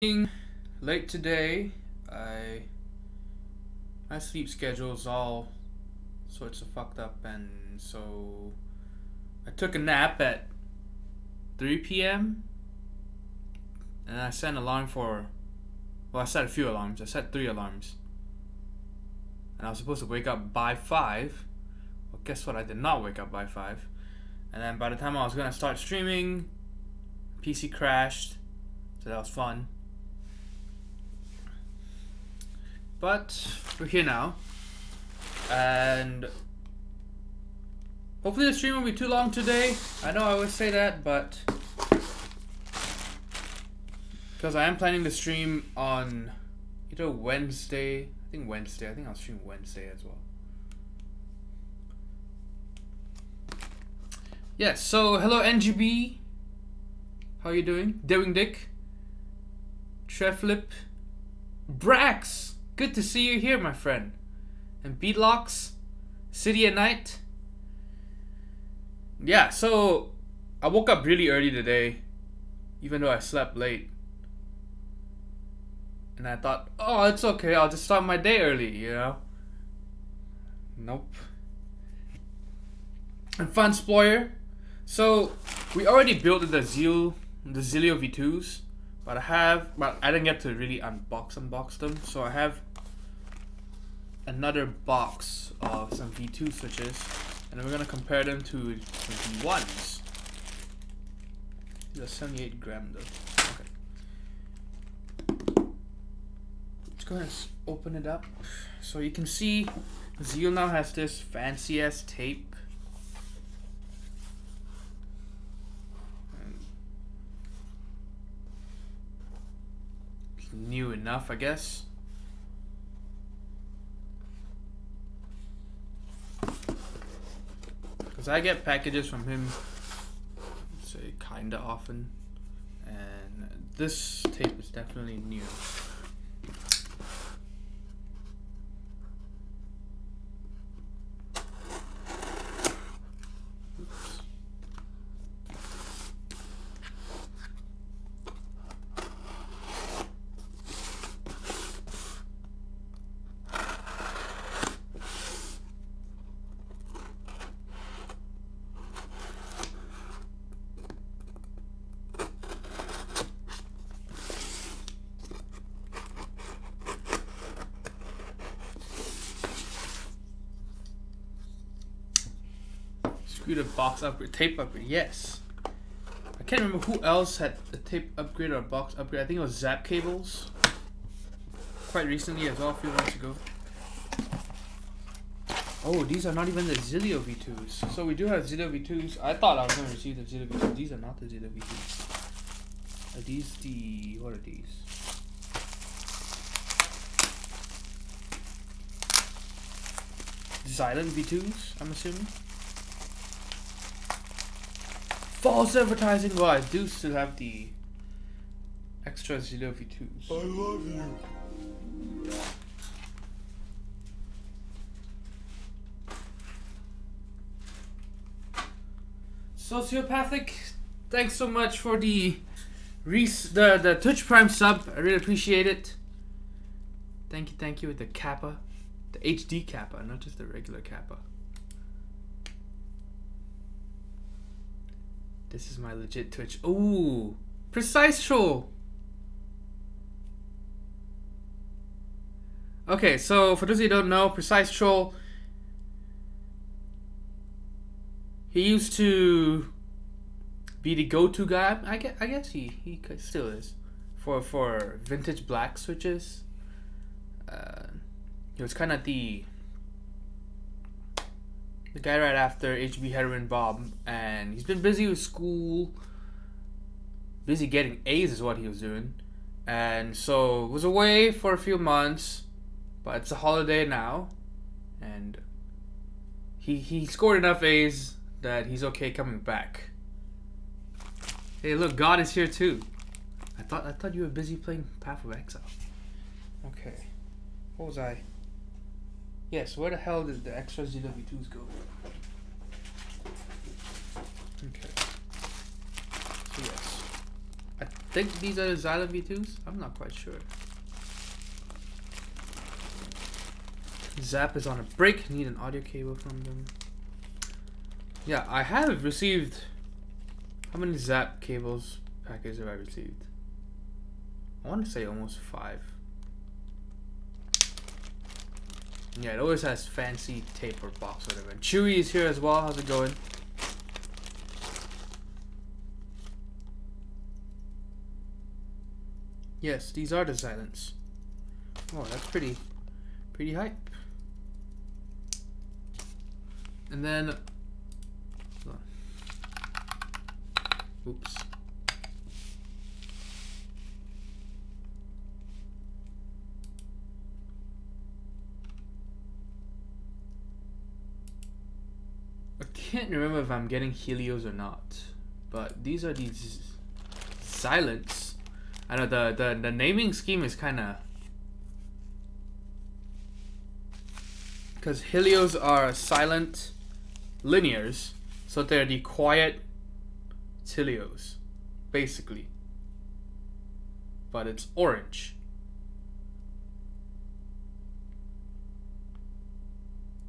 Being late today, my sleep schedule is all sorts of fucked up, and so I took a nap at 3 p.m. and I set an alarm for, well, I set a few alarms. I set 3 alarms, and I was supposed to wake up by 5. Well, guess what? I did not wake up by 5, and then by the time I was gonna start streaming, PC crashed, so that was fun. But we're here now, and hopefully the stream won't be too long today. I know I always say that, but because I am planning to stream on either Wednesday, I think I'll stream Wednesday as well. Yes, so hello NGB, how are you doing? Doing Dick, Treflip, Brax, good to see you here, my friend. And Beatlocks, City at Night. Yeah, so I woke up really early today, even though I slept late. And I thought, oh, it's okay, I'll just start my day early, you know? Nope. And Fun Sployer. So we already built the Zealio V2s, but I didn't get to really unbox them. So I have another box of some V2 switches, and we're gonna compare them to the V1s. These are 78 gram though. Okay. Let's go ahead and open it up. So you can see Zeal now has this fancy ass tape. New enough, I guess. Because I get packages from him, say, kinda often, and this tape is definitely new. The box upgrade, tape upgrade, yes. I can't remember who else had a tape upgrade or a box upgrade. I think it was Zap Cables. Quite recently as well, a few months ago. Oh, these are not even the Zealio V2s. So we do have Zealio V2s. I thought I was going to receive the Zealio V2s. These are not the Zealio V2s. Are these the... what are these? Zilent V2s, I'm assuming. False advertising. Well, I do still have the extra Zealio V2s. I love you. Sociopathic, thanks so much for the Twitch Prime sub. I really appreciate it. Thank you with the Kappa, the HD Kappa, not just the regular Kappa. This is my legit Twitch. Ooh, Precise Troll. Okay, so for those of you who don't know, Precise Troll, he used to be the go-to guy. I guess he still is for vintage black switches. He was kind of the guy right after HB Heroin Bob, and he's been busy with school, busy getting A's is what he was doing, and so was away for a few months, but it's a holiday now, and he scored enough A's that he's okay coming back. Hey, look, God is here too. I thought you were busy playing Path of Exile. Okay, what was I? Yes, where the hell did the extra Zealio V2s go? Okay. So yes. think these are the Zilent V2s. I'm not quite sure. Zap is on a break. Need an audio cable from them. Yeah, I have received. How many Zap cables packages have I received? I want to say almost 5. Yeah, it always has fancy tape or box or whatever. And Chewy is here as well. How's it going? Yes, these are the Zilents. Oh, that's pretty hype. And then, oops. I can't remember if I'm getting Helios or not, but these are these Zilents. I know the naming scheme is kind of, because Helios are silent linears, so they're the quiet Zilios, basically. But it's orange.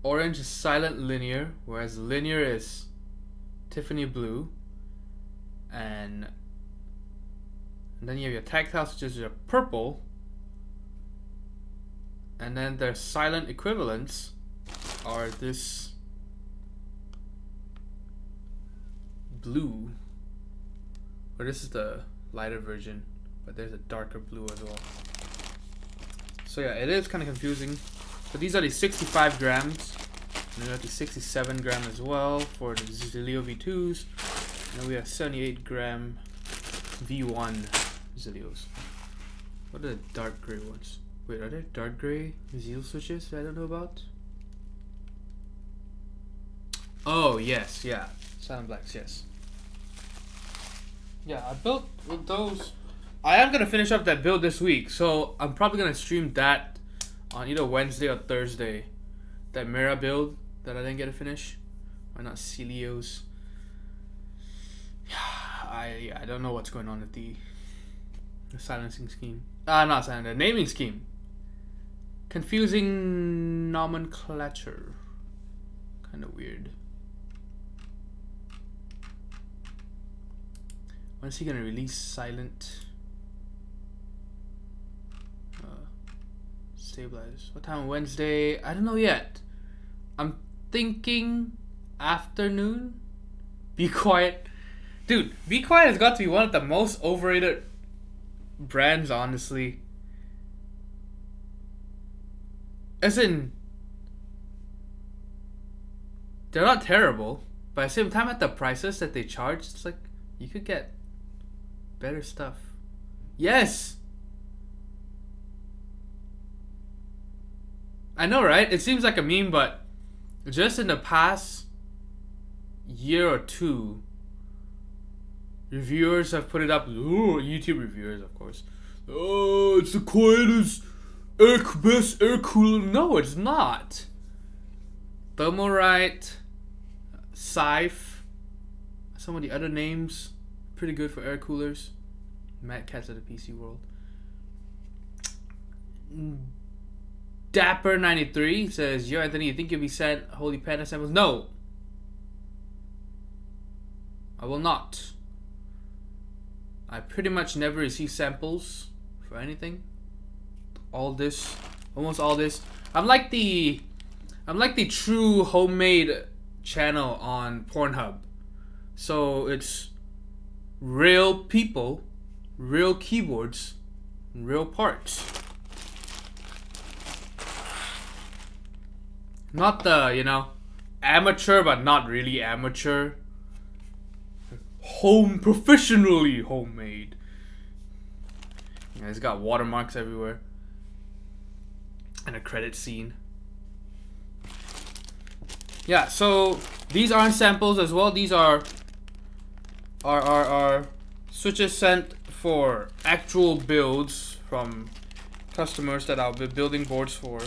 Orange is silent linear, whereas linear is Tiffany blue, and then you have your tactile, which is your purple, and then their silent equivalents are this blue, or this is the lighter version, but there's a darker blue as well. So yeah, it is kind of confusing. So these are the 65 grams, and we have the 67 gram as well for the Zealio V2s, and we have 78 gram V1 Zealios. What are the dark gray ones? Wait, are there dark gray Zeal switches that I don't know about? Oh yes, yeah, silent blacks, yes. Yeah, I built with those. I am gonna finish up that build this week, so I'm probably gonna stream that on either Wednesday or Thursday. That Mira build that I didn't get to finish. Or not Celios. I don't know what's going on with the silencing scheme. Not silent, the naming scheme. Confusing nomenclature. Kind of weird. When's he gonna release silent stabilizers? What time on Wednesday? I don't know yet. I'm thinking afternoon. Be Quiet. Dude, Be Quiet has got to be one of the most overrated brands, honestly. As in, they're not terrible, but at the same time, at the prices that they charge, it's like you could get better stuff. Yes! I know, right? It seems like a meme, but just in the past year or two, reviewers have put it up. Oh, YouTube reviewers, of course. Oh, it's the quietest, best air cooler. No, it's not. Thermorite, Scythe, some of the other names, pretty good for air coolers. Mad Cats of the PC World. Dapper93 says, "Yo, Anthony, you think you'll be sent Holy Panda samples?" No, I will not. I pretty much never receive samples for anything. Almost all this. I'm like the true homemade channel on Pornhub. So it's real people, real keyboards, and real parts. Not the, amateur but not really amateur. Professionally homemade. Yeah, it's got watermarks everywhere. And a credit scene. Yeah, so these aren't samples as well. These are switches sent for actual builds from customers that I'll be building boards for.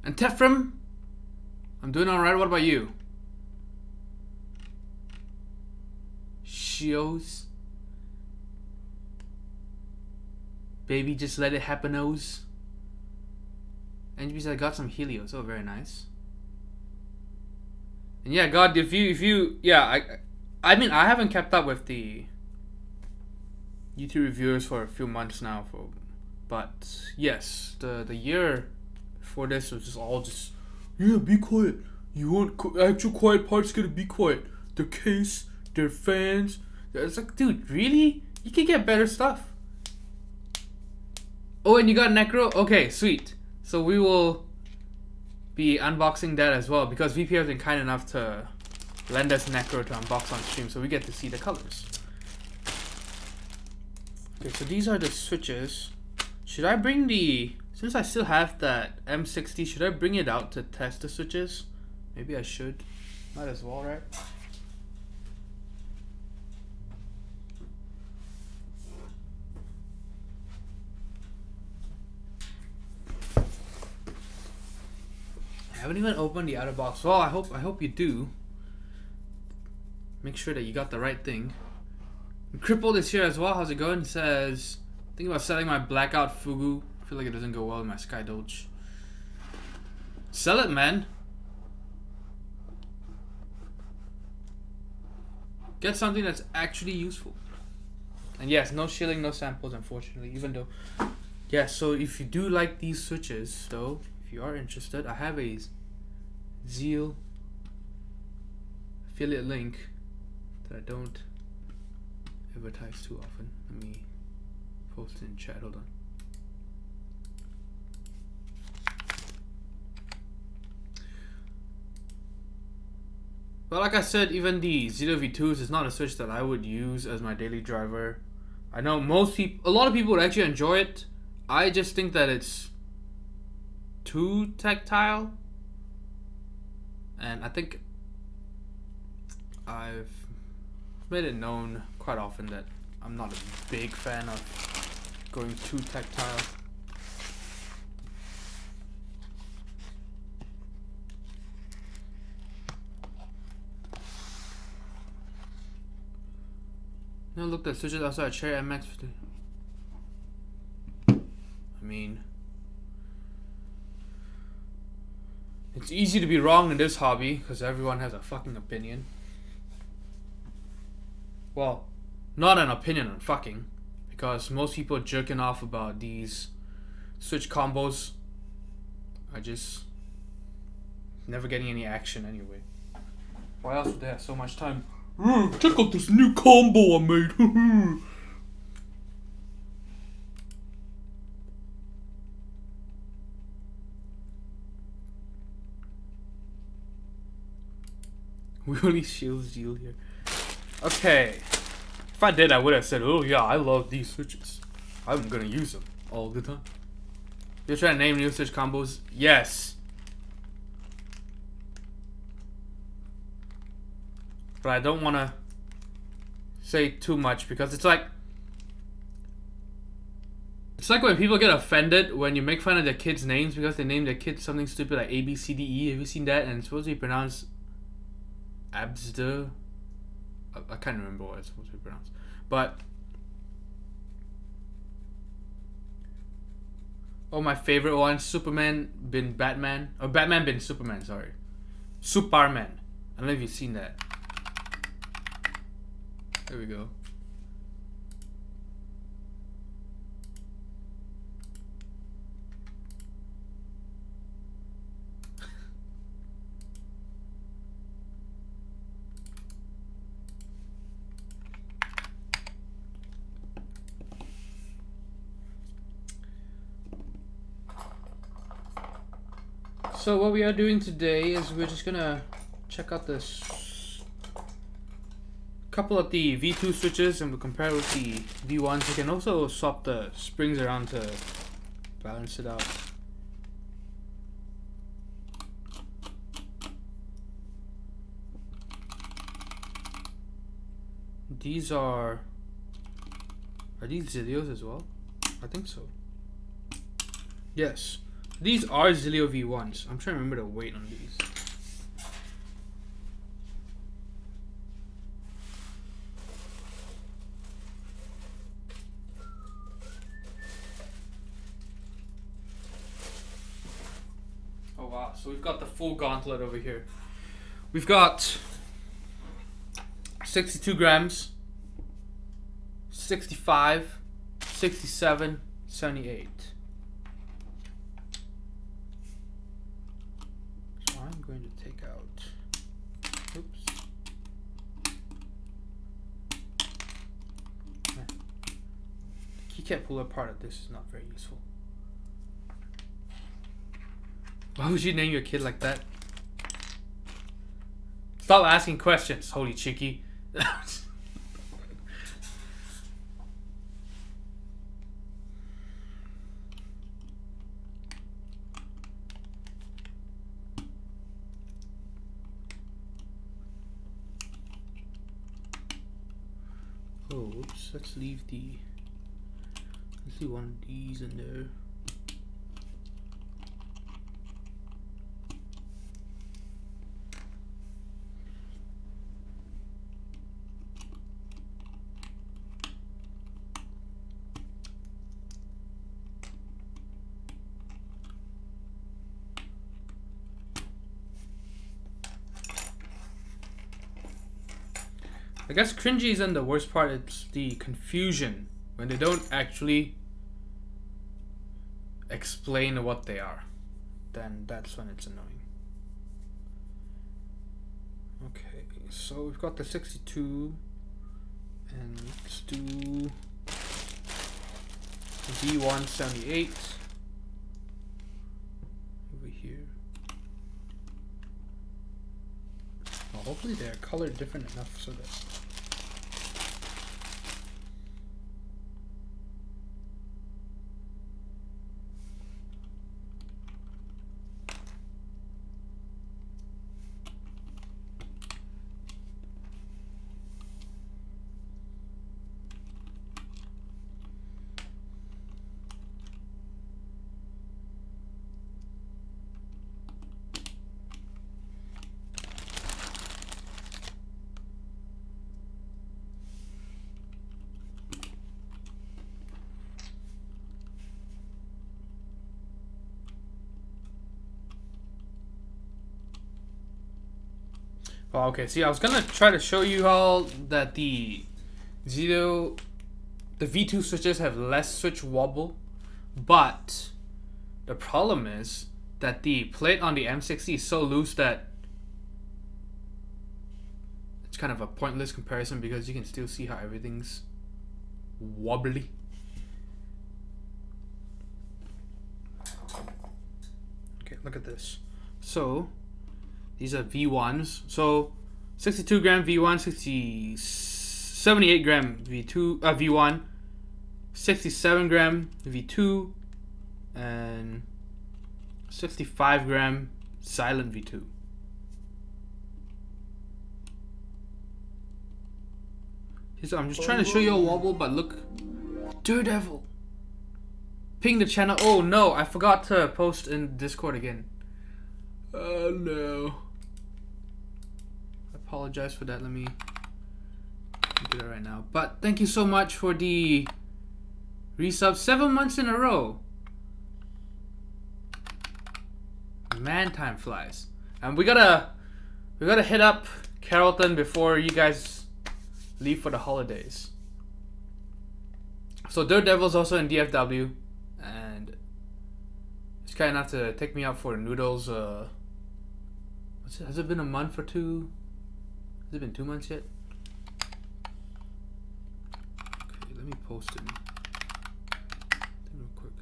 And Tefram, I'm doing alright. What about you? Geos. Baby, just let it happen-os. And I got some Helios. Oh, very nice. And yeah, God, if you, yeah, I mean, I haven't kept up with the YouTube reviewers for a few months now, but yes, the year before this was just all just, yeah, be quiet. You want actual quiet parts? Gotta be quiet. Their case, their fans. It's like, dude, really? You can get better stuff. Oh, and you got Necro? Okay, sweet. So we will be unboxing that as well, because VP has been kind enough to lend us Necro to unbox on stream, so we get to see the colors. Okay, so these are the switches. Should I bring the... Since I still have that M60, should I bring it out to test the switches? Maybe I should. Might as well, right? I haven't even opened the outer box. Well, I hope you do. Make sure that you got the right thing. And Crippled is here as well. How's it going? It says, thinking about selling my Blackout Fugu. I feel like it doesn't go well in my Sky Doge. Sell it, man. Get something that's actually useful. And yes, no shilling, no samples, unfortunately. Even though, yeah. So if you do like these switches, though, if you are interested, I have a Zeal affiliate link that I don't advertise too often. Let me post it in chat. Hold on. But like I said, even the Zealio V2s is not a switch that I would use as my daily driver. I know a lot of people would actually enjoy it. I just think that it's too tactile. And I think I've made it known quite often that I'm not a big fan of going too tactile. Now look at switches outside Cherry MX. I mean, it's easy to be wrong in this hobby because everyone has a fucking opinion. Well, not an opinion on fucking, because most people jerking off about these switch combos are just never getting any action anyway. Why else would they have so much time? Check out this new combo I made. We only shield Zeal here. Okay. If I did, I would have said, oh yeah, I love these switches. I'm gonna use them all the time. You're trying to name new switch combos? Yes. But I don't want to say too much because it's like when people get offended when you make fun of their kids' names because they name their kids something stupid like A, B, C, D, E. Have you seen that? And it's supposed to be pronounced Absda. I can't remember what it's supposed to be pronounced. But oh, my favorite one, Superman bin Batman. Or Batman bin Superman, sorry. Superman. I don't know if you've seen that. There we go. So what we are doing today is we're just gonna check out this couple of the V2 switches and we'll compare it with the V1s. You can also swap the springs around to balance it out. These are these Zealios as well? I think so. Yes. These are Zealio V1s. I'm trying to remember the weight on these. So we've got the full gauntlet over here. We've got 62 grams, 65, 67, 78. So I'm going to take out, oops. Keycap puller part of this is not very useful. Why would you name your kid like that? Stop asking questions, holy cheeky. Oh, oops, let's leave one of these in there. I guess cringy isn't the worst part, it's the confusion when they don't actually explain what they are. Then that's when it's annoying. Okay, so we've got the 62 and let's do V1 78 over here. Well, hopefully they're colored different enough so that oh, okay, see, I was gonna try to show you all that the Zealio, the V2 switches have less switch wobble, but the problem is that the plate on the M60 is so loose that it's kind of a pointless comparison because you can still see how everything's wobbly. Okay, look at this. So these are V1s. So 62 gram V1, 78 gram V2, V1, 67 gram V2, and 65 gram Zilent V2. So I'm just trying to show you a wobble, but look, Daredevil. Ping the channel. Oh no, I forgot to post in Discord again. Oh no. Apologize for that. Let me do it right now. But thank you so much for the resub. 7 months in a row. Man, time flies. And we gotta hit up Carrollton before you guys leave for the holidays. So Daredevil's also in DFW, and it's kind enough to take me out for noodles. What's it? Has it been a month or two? Has it been 2 months yet? Okay, let me post it real quick.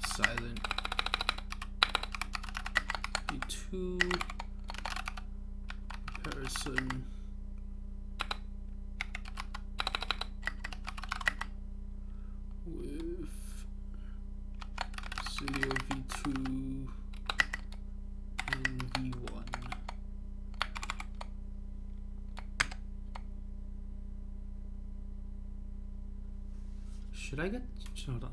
Zilent V2 comparison. With Zealio V2 and V1. Should I get? Hold on.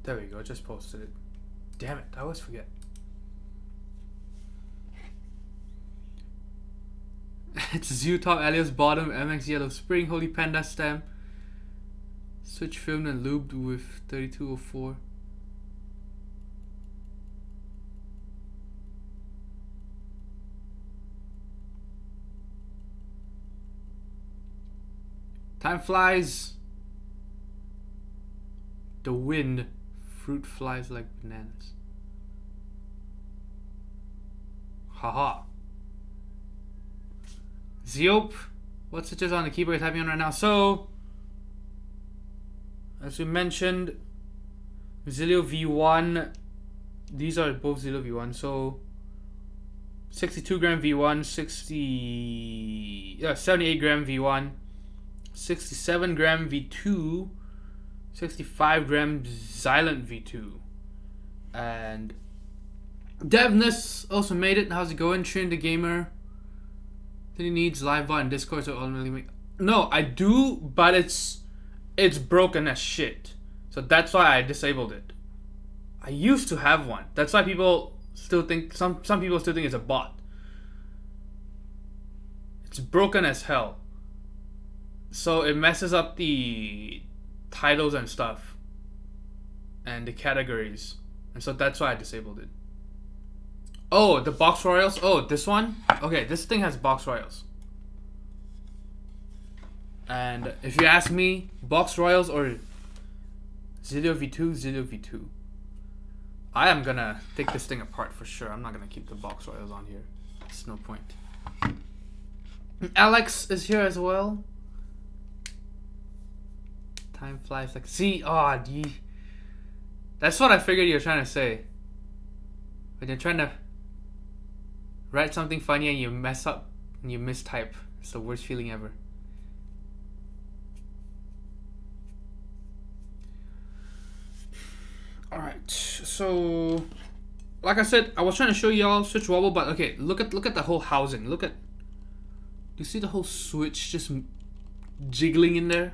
There we go. Just posted it. Damn it! I always forget. It's Zoo top, Alias bottom, MX yellow spring, Holy Panda stem. Switch filmed and lubed with 3204. Time flies. The wind. Fruit flies like bananas. Haha. Zeop. What switches on the keyboard you're typing on right now? So, as we mentioned, Zealio V1. These are both Zealio V1. So, 62 gram V1, 78 gram V1, 67 gram V2, 65 gram Zilent V2, and Devness also made it. How's it going? Train the gamer. Then he needs live bot and Discord to ultimately make. No, I do, but it's broken as shit. So that's why I disabled it. I used to have one. That's why people still think some people still think it's a bot. It's broken as hell. So it messes up the titles and stuff and the categories, and so that's why I disabled it. Oh, the box royals. Oh, this one. Okay, this thing has box royals. And if you ask me, box royals or Zealio V2, Zealio V2. I am gonna take this thing apart for sure. I'm not gonna keep the box royals on here. It's no point. Alex is here as well. Time flies like that's what I figured you were trying to say. When you're trying to write something funny and you mess up and you mistype, it's the worst feeling ever. Alright, so like I said, I was trying to show y'all switch wobble, but okay, look at the whole housing. Do you see the whole switch just jiggling in there?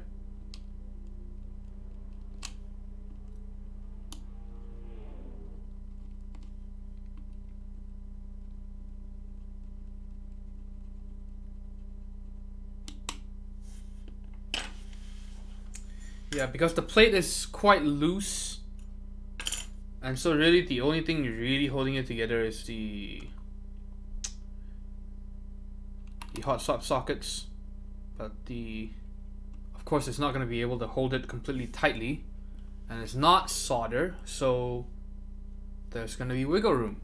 Yeah, because the plate is quite loose, and so really the only thing really holding it together is the hot swap sockets, but of course it's not going to be able to hold it completely tightly, and it's not solder, so there's going to be wiggle room.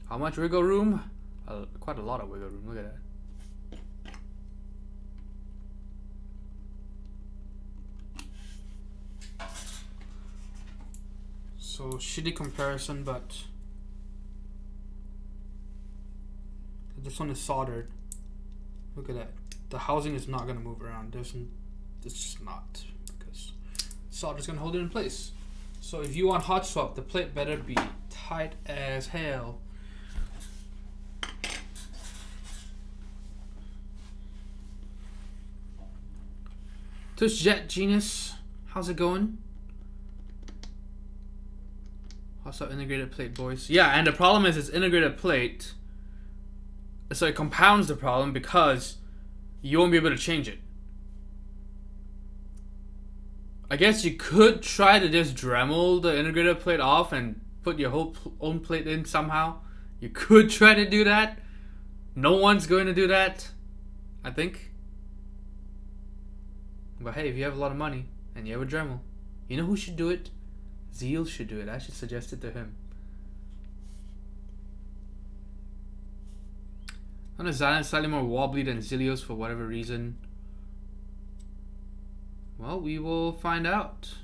How much wiggle room? Quite a lot of wiggle room. Look at that. So shitty comparison, but this one is soldered. Look at that. The housing is not gonna move around. It's just not, because solder's gonna hold it in place. So if you want hot swap, the plate better be tight as hell. Tush Jet Genius, how's it going? Also integrated plate, boys. Yeah, and the problem is it's integrated plate, so it compounds the problem because you won't be able to change it. I guess you could try to just Dremel the integrated plate off and put your whole own plate in somehow. You could try to do that. No one's going to do that, I think. But hey, if you have a lot of money and you have a Dremel, you know who should do it? Zeal should do it. I should suggest it to him. I know Zilent's slightly more wobbly than Zealio's for whatever reason. Well, we will find out.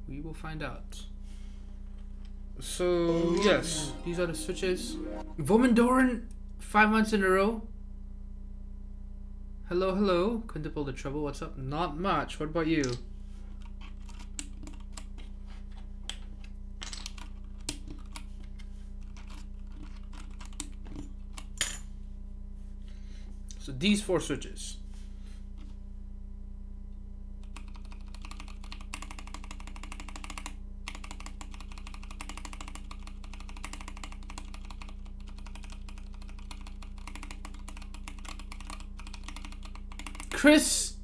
We will find out. So, yes, these are the switches. Vomendoran, 5 months in a row. Hello, hello. Quintuple the trouble. What's up? Not much. What about you? So these 4 switches. Chris?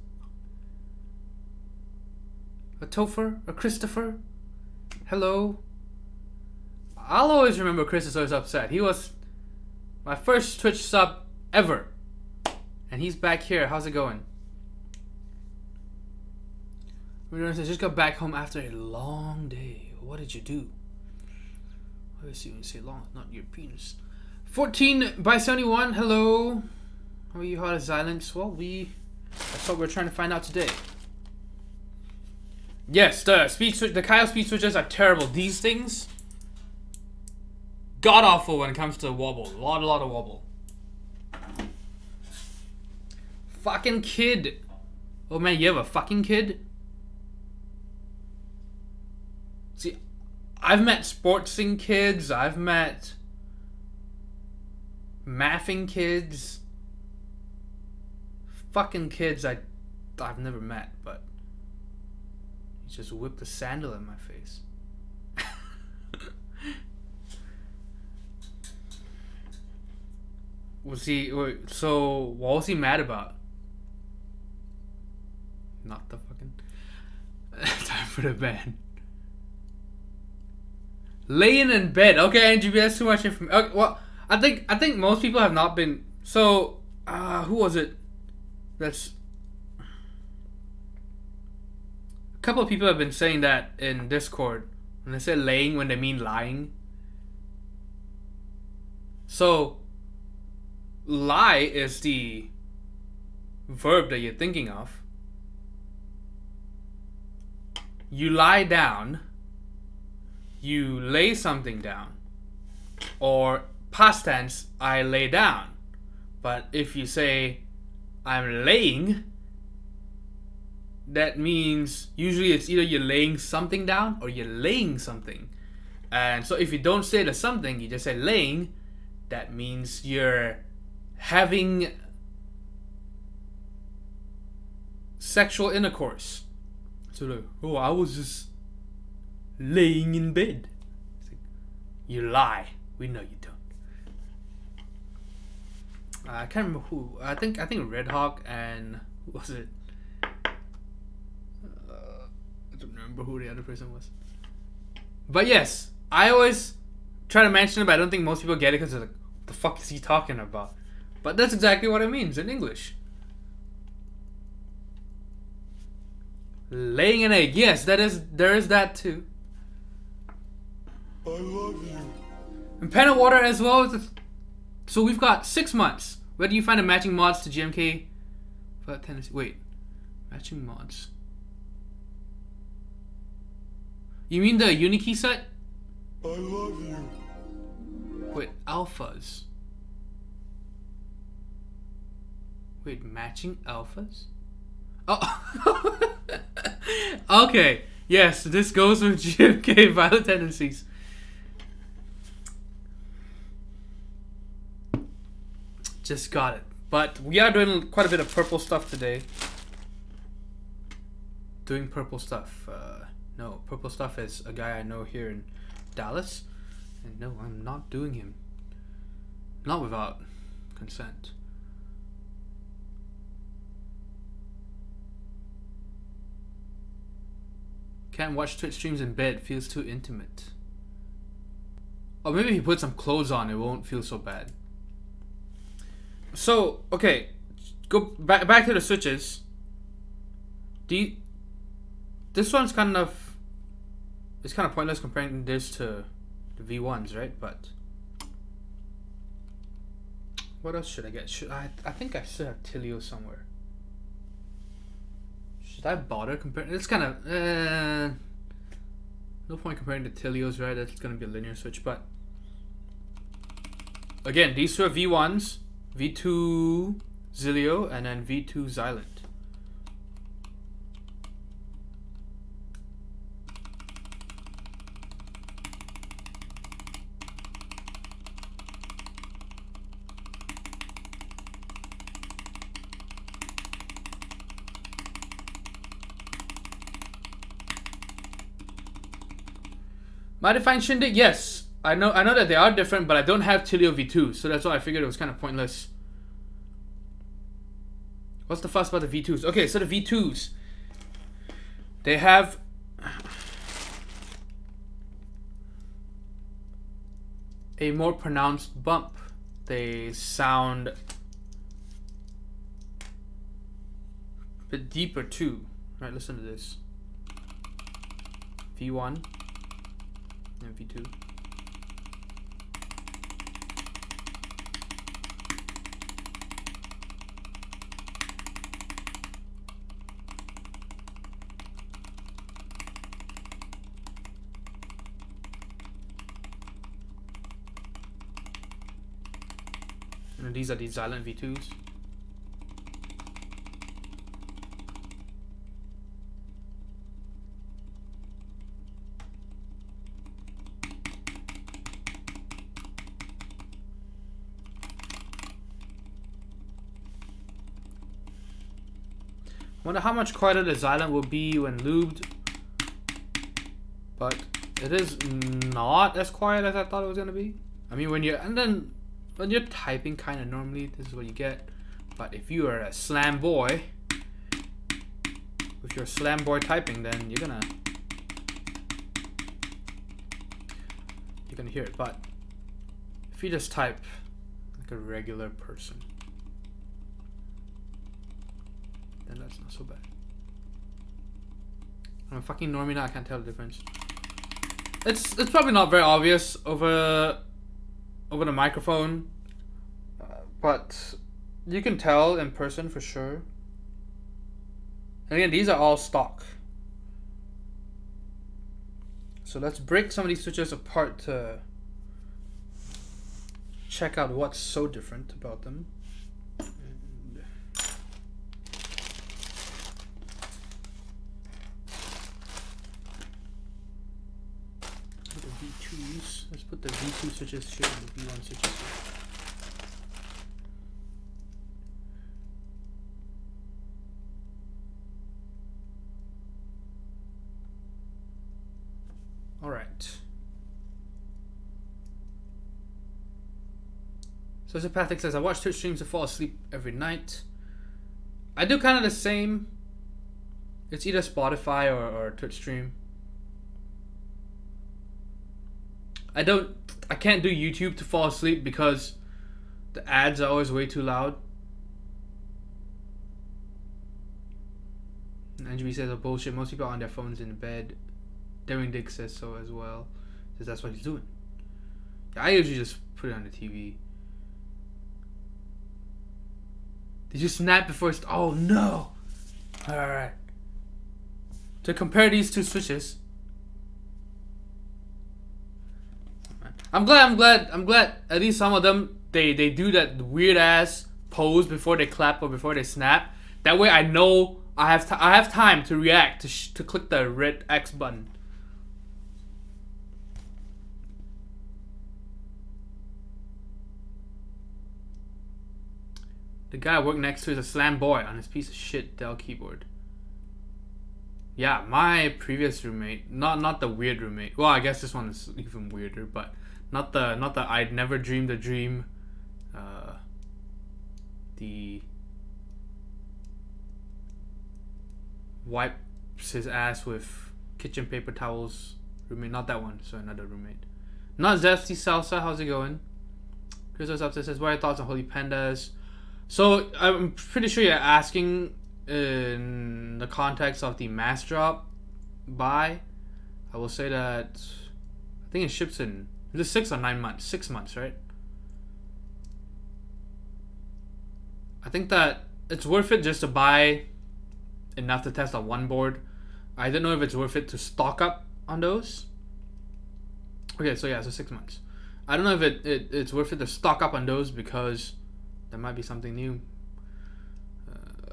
A Topher? A Christopher? Hello? I'll always remember Chris is always upset. He was my first Twitch sub ever. And he's back here. How's it going? Just got back home after a long day. What did you do? Obviously, when you say long, not your penis. 14 by 71. Hello. How are you? How is Zilent? Well, that's what we're trying to find out today. Yes, the Kyle speed switches are terrible. These things, god awful when it comes to wobble. A lot of wobble. Fucking kid. Oh man, you have a fucking kid? See, I've met sportsing kids. I've met mathing kids. Fucking kids I've never met, but he just whipped a sandal in my face. So what was he mad about? Not the fucking time for the band. Laying in bed. Okay, NGB, that's too much information. Okay, well, I think most people have not been. So, who was it? That's a couple of people have been saying that in Discord when they say laying when they mean lying. So, lie is the verb that you're thinking of. You lie down, you lay something down, or past tense, I lay down. But if you say I'm laying, that means usually it's either you're laying something down or you're laying something. And so if you don't say the something, you just say laying, that means you're having sexual intercourse. So like, oh, I was just laying in bed. Like, you lie. We know you don't. I can't remember who. I think Red Hawk and who was it? I don't remember who the other person was. But yes, I always try to mention it, but I don't think most people get it because they're like, what the fuck is he talking about? But that's exactly what it means in English. Laying an egg. Yes, there is that too. I love you. And pen and water as well. So we've got 6 months. Where do you find the matching mods to GMK? Wait. Matching mods. You mean the Unikey set? I love you. Wait, alphas. Wait, matching alphas? Oh. Okay. Yes, this goes with GMK violent tendencies. Just got it. But we are doing quite a bit of purple stuff today. Doing purple stuff. No, purple stuff is a guy I know here in Dallas. And no, I'm not doing him. Not without consent. Can't watch Twitch streams in bed, feels too intimate. Or maybe if you put some clothes on, it won't feel so bad. So, okay, go back to the switches. This one's kind of, it's kind of pointless comparing this to the V1s, right? But what else should I get? I think I should have Tilio somewhere. Should I bother comparing? It's kind of no point comparing the Tilios, right? That's gonna be a linear switch. But again, these two are V1s. V2 Zealio and then V2 Zilent. Modifying Shindig? Yes. I know that they are different, but I don't have Zealio V2, so that's why I figured it was kind of pointless. What's the fuss about the V2s? Okay, so the V2s, they have a more pronounced bump. They sound a bit deeper too. Right, listen to this. V1 and V2. And these are the Zilent V2s. Wonder how much quieter the Zilent will be when lubed, but it is not as quiet as I thought it was gonna be. I mean, when you're typing kind of normally, this is what you get. But if you are a slam boy, if you're a slam boy typing, then you're gonna hear it. But if you just type like a regular person, then that's not so bad. I'm a fucking normie now, I can't tell the difference. It's probably not very obvious over the microphone, but you can tell in person for sure. And again, these are all stock. So let's break some of these switches apart to check out what's so different about them. V2s. Let's put the V2 switches here and the V1 switches here. Alright. So Sociopathic says, I watch Twitch streams to fall asleep every night. I do kind of the same. It's either Spotify or Twitch stream. I can't do YouTube to fall asleep because the ads are always way too loud. And Angie says, oh bullshit, most people are on their phones in bed. Darren Dick says so as well. Says that's what he's doing. I usually just put it on the TV. Did you snap before it's... Oh no! Alright. To compare these two switches. I'm glad at least some of them they do that weird ass pose before they clap or before they snap. That way I know I have time to react to click the red X button. The guy I work next to is a slam boy on his piece of shit Dell keyboard. Yeah, my previous roommate, not the weird roommate. Well, I guess this one is even weirder, but not the I'd never dreamed a dream. The wipes his ass with kitchen paper towels roommate. Not that one. So another roommate. Not Zesty Salsa. How's it going? Chris up there says, what are your thoughts on Holy Pandas? So I'm pretty sure you're asking in the context of the mass drop buy. I will say that I think it ships in, is it 6 or 9 months? 6 months, right? I think that it's worth it just to buy enough to test on one board. I don't know if it's worth it to stock up on those. Okay, so yeah, so 6 months. I don't know if it's worth it to stock up on those because there might be something new.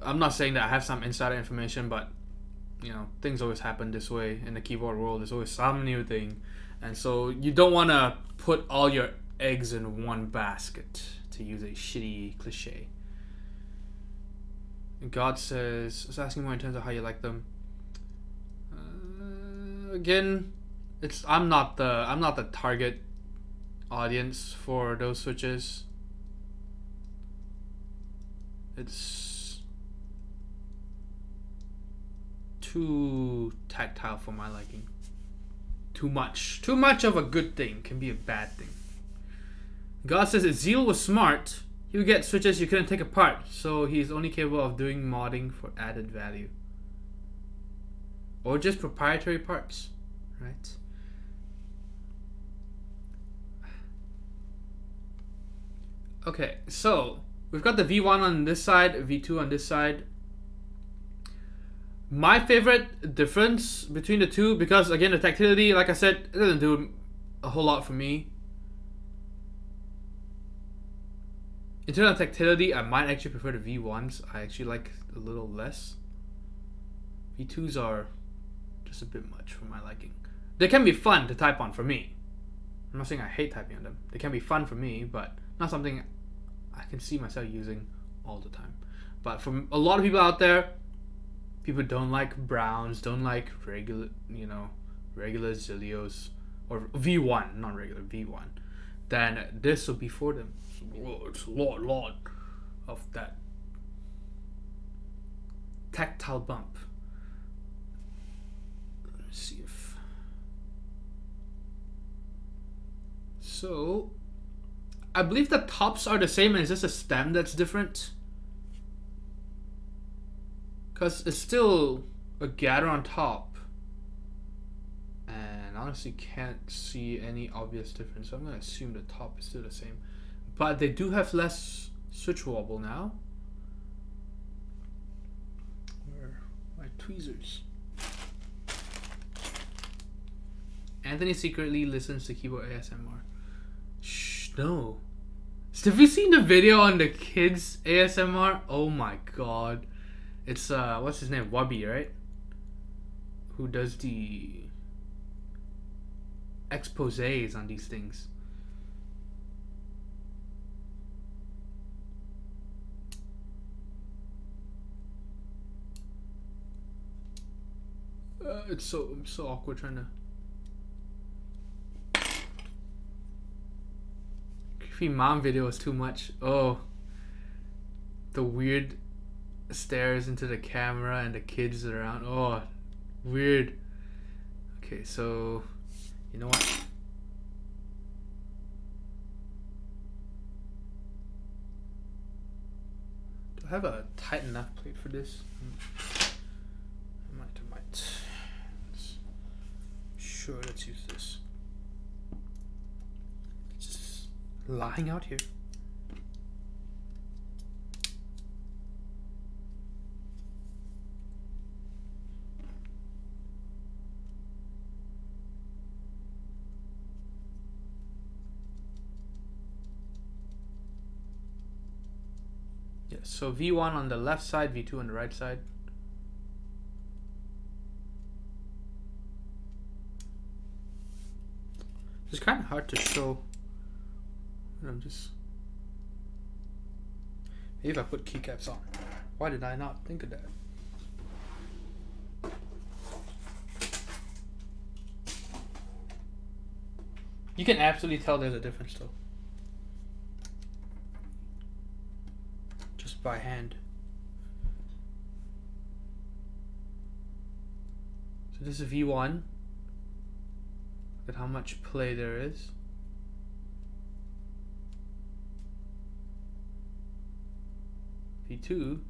I'm not saying that I have some insider information, but you know, things always happen this way in the keyboard world. There's always some new thing, and so you don't want to put all your eggs in one basket, to use a shitty cliche. God says, I was asking more in terms of how you like them. Again, I'm not the target audience for those switches. It's too tactile for my liking. Too much of a good thing can be a bad thing. God says if Zeal was smart, he would get switches you couldn't take apart, so he's only capable of doing modding for added value. Or just proprietary parts, right? Okay, so we've got the V1 on this side, V2 on this side. My favorite difference between the two, because again the tactility, like I said, it doesn't do a whole lot for me. In terms of tactility, I might actually prefer the V1s. I actually like a little less. V2s are just a bit much for my liking. They can be fun to type on for me. I'm not saying I hate typing on them. They can be fun for me, but not something I can see myself using all the time. But for a lot of people out there, people don't like browns, don't like regular, regular Zilios, or V1, not regular, V1. Then this will be for them. It's a lot of that tactile bump. Let's see if so. I believe the tops are the same, and it's just a stem that's different. Because it's still a gather on top. And honestly can't see any obvious difference. So I'm going to assume the top is still the same. But they do have less switch wobble now. Where are my tweezers? Anthony secretly listens to keyboard ASMR. Shh, no. Have you seen the video on the kids ASMR? Oh my god. It's what's his name? Wubby, right? Who does the exposés on these things. It's so awkward trying to. Creepy mom video is too much. Oh, the weird stares into the camera and the kids around. Oh, weird. Okay, so you know what? Do I have a tight enough plate for this? I might. Sure, let's use this. It's just lying out here. Yes, so V1 on the left side, V2 on the right side. It's kind of hard to show. I'm just. Maybe if I put keycaps on. Why did I not think of that? You can absolutely tell there's a difference though. Just by hand. So this is V1. Look at how much play there is. V2.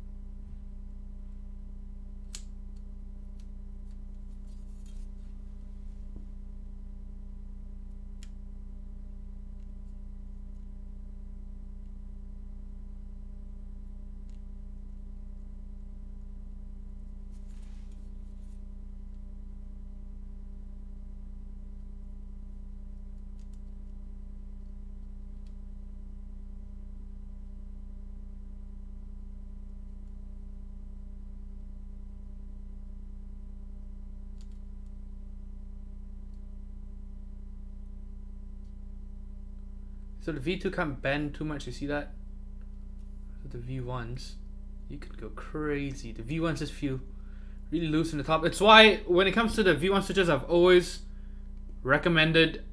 So the V2 can't bend too much, you see that? So the V1s, you could go crazy. The V1s just feel really loose in the top. It's why when it comes to the V1 switches, I've always recommended,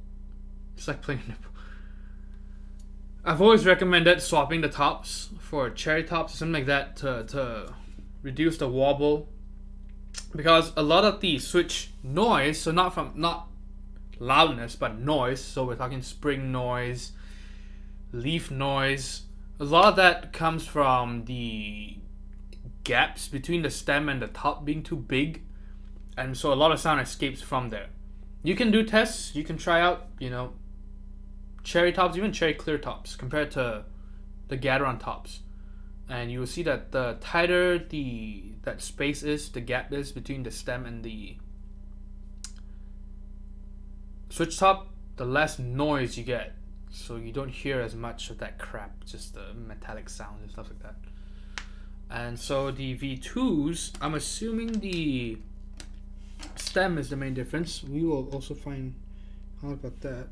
it's like playing nipple. I've always recommended swapping the tops for cherry tops or something like that to reduce the wobble because a lot of the switch noise, so not loudness but noise, so we're talking spring noise, leaf noise, a lot of that comes from the gaps between the stem and the top being too big, and so a lot of sound escapes from there. You can do tests, you can try out, you know, cherry tops, even cherry clear tops compared to the Gateron tops, and you will see that the tighter that space is, the gap is between the stem and the switch top, the less noise you get, so you don't hear as much of that crap, just the metallic sound and stuff like that. And so the V2s, I'm assuming the stem is the main difference. We will also find out about that.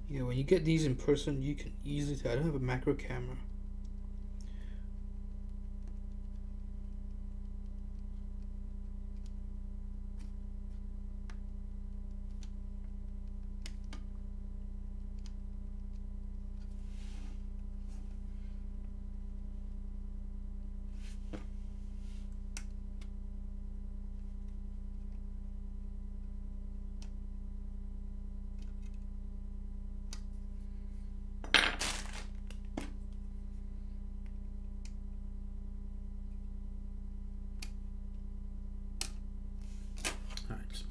Yeah, when you get these in person, you can easily tell. I don't have a macro camera.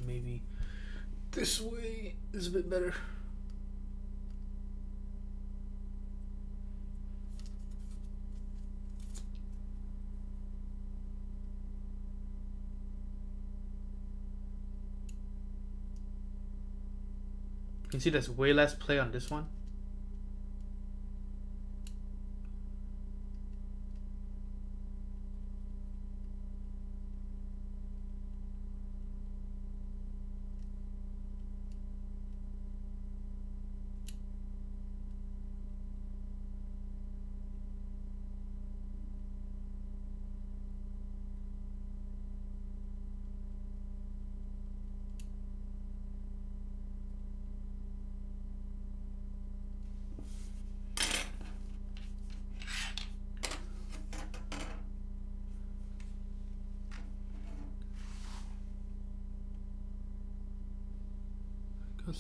Maybe this way is a bit better. You can see there's way less play on this one.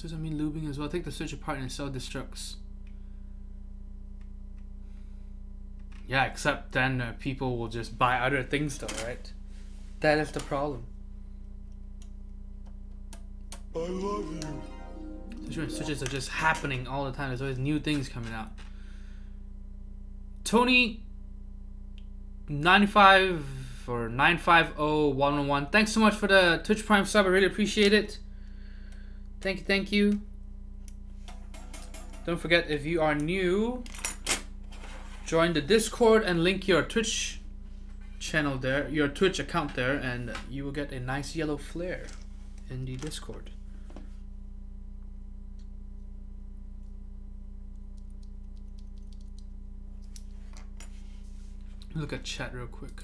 Does that mean lubing as well? Take the switch apart and self-destructs. Yeah, except then people will just buy other things though, right? That is the problem. I love you. Switches are just happening all the time. There's always new things coming out. Tony 95 or 950111. Thanks so much for the Twitch Prime sub. I really appreciate it. Thank you. Don't forget, if you are new, join the Discord and link your Twitch channel there, your Twitch account there, and you will get a nice yellow flare in the Discord. Look at chat real quick.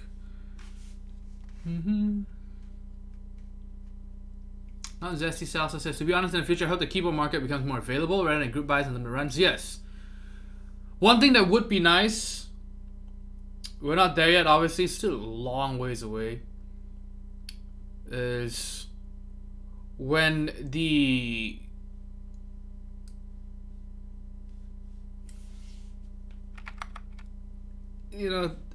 Zesty Salsa says, to be honest, in the future, I hope the keyboard market becomes more available rather than group buys and limited runs. Yes. One thing that would be nice, we're not there yet, obviously, still a long ways away, is when the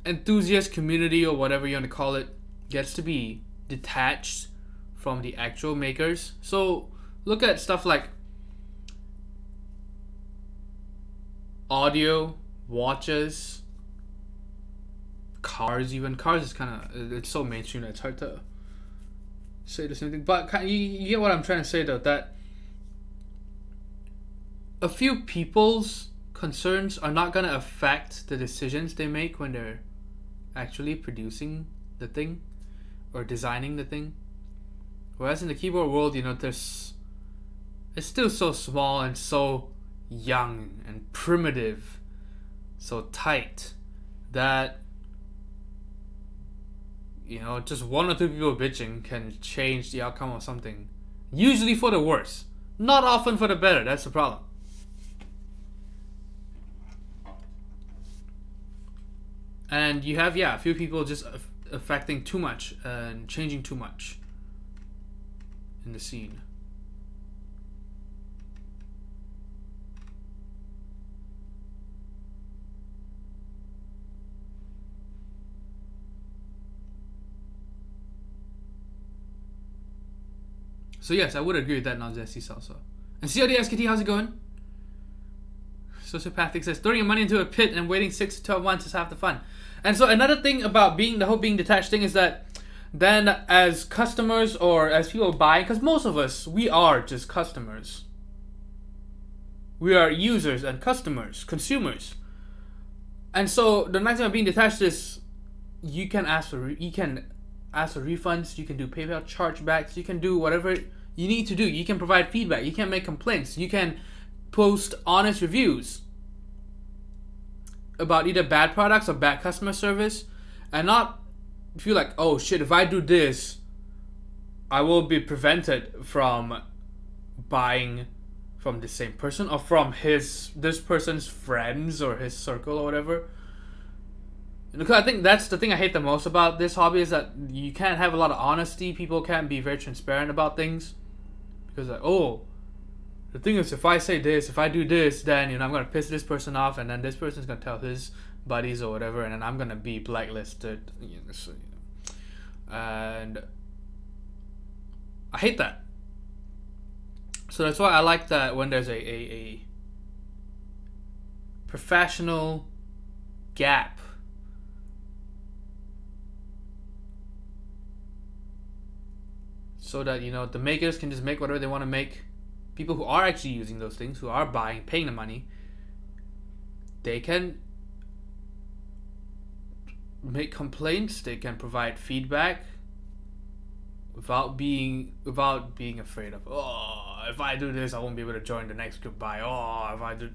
enthusiast community or whatever you want to call it gets to be detached from the actual makers. So look at stuff like audio, watches, cars. Even cars is kind of, it's so mainstream that it's hard to say the same thing, but you get what I'm trying to say though, that a few people's concerns are not going to affect the decisions they make when they're actually producing the thing or designing the thing. Whereas in the keyboard world, it's still so small and so young and primitive, so tight, that just one or two people bitching can change the outcome of something, usually for the worse. Not often for the better, that's the problem. And you have, yeah, a few people just affecting too much and changing too much in the scene. So yes, I would agree with that, non-zesty salsa. And COD SKT, how's it going? Sociopathic says, throwing your money into a pit and waiting 6 to 12 months is half the fun. And so another thing about the whole being detached thing is that then as customers or as people buy, because most of us, we are just customers. We are users and customers, consumers. And so the nice thing about being detached is you can ask for refunds, you can do PayPal chargebacks, you can do whatever you need to do. You can provide feedback, you can make complaints, you can post honest reviews about either bad products or bad customer service, and not feel like, oh shit, if I do this, I will be prevented from buying from the same person or from this person's friends or his circle or whatever. Because I think that's the thing I hate the most about this hobby, is that you can't have a lot of honesty. People can't be very transparent about things, because like, oh, the thing is, if I say this, if I do this, then I'm gonna piss this person off, and then this person's gonna tell his buddies or whatever, and then I'm gonna be blacklisted. And I hate that. So that's why I like that when there's a professional gap. So that, the makers can just make whatever they want to make. People who are actually using those things, who are buying, paying the money, they can make complaints, they can provide feedback without being afraid of, oh, if I do this, I won't be able to join the next group buy. Oh, if I do...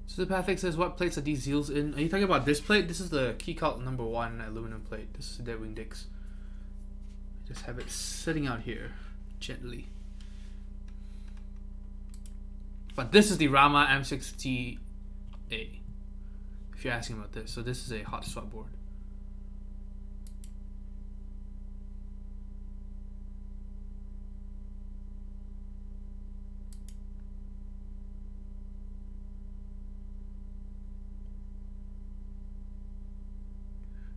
So the Pathic says, what plates are these Zeals in? Are you talking about this plate? This is the Key Cult #1 aluminum plate. This is the Deadwing Dix. I just have it sitting out here gently. But this is the Rama M60A, if you're asking about this. So this is a hot swap board.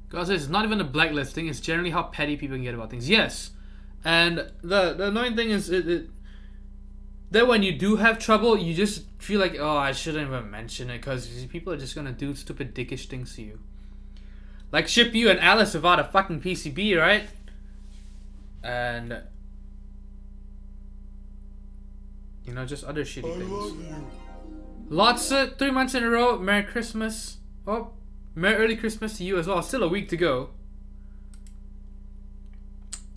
God says, it's not even a blacklisting, it's generally how petty people can get about things. Yes. And the annoying thing is that when you do have trouble, you just feel like, oh, I shouldn't even mention it, because people are just gonna do stupid dickish things to you. Like ship you and Alice without a fucking PCB, right? And just other shitty things. Lots of 3 months in a row. Merry Christmas. Oh, Merry early Christmas to you as well. Still a week to go.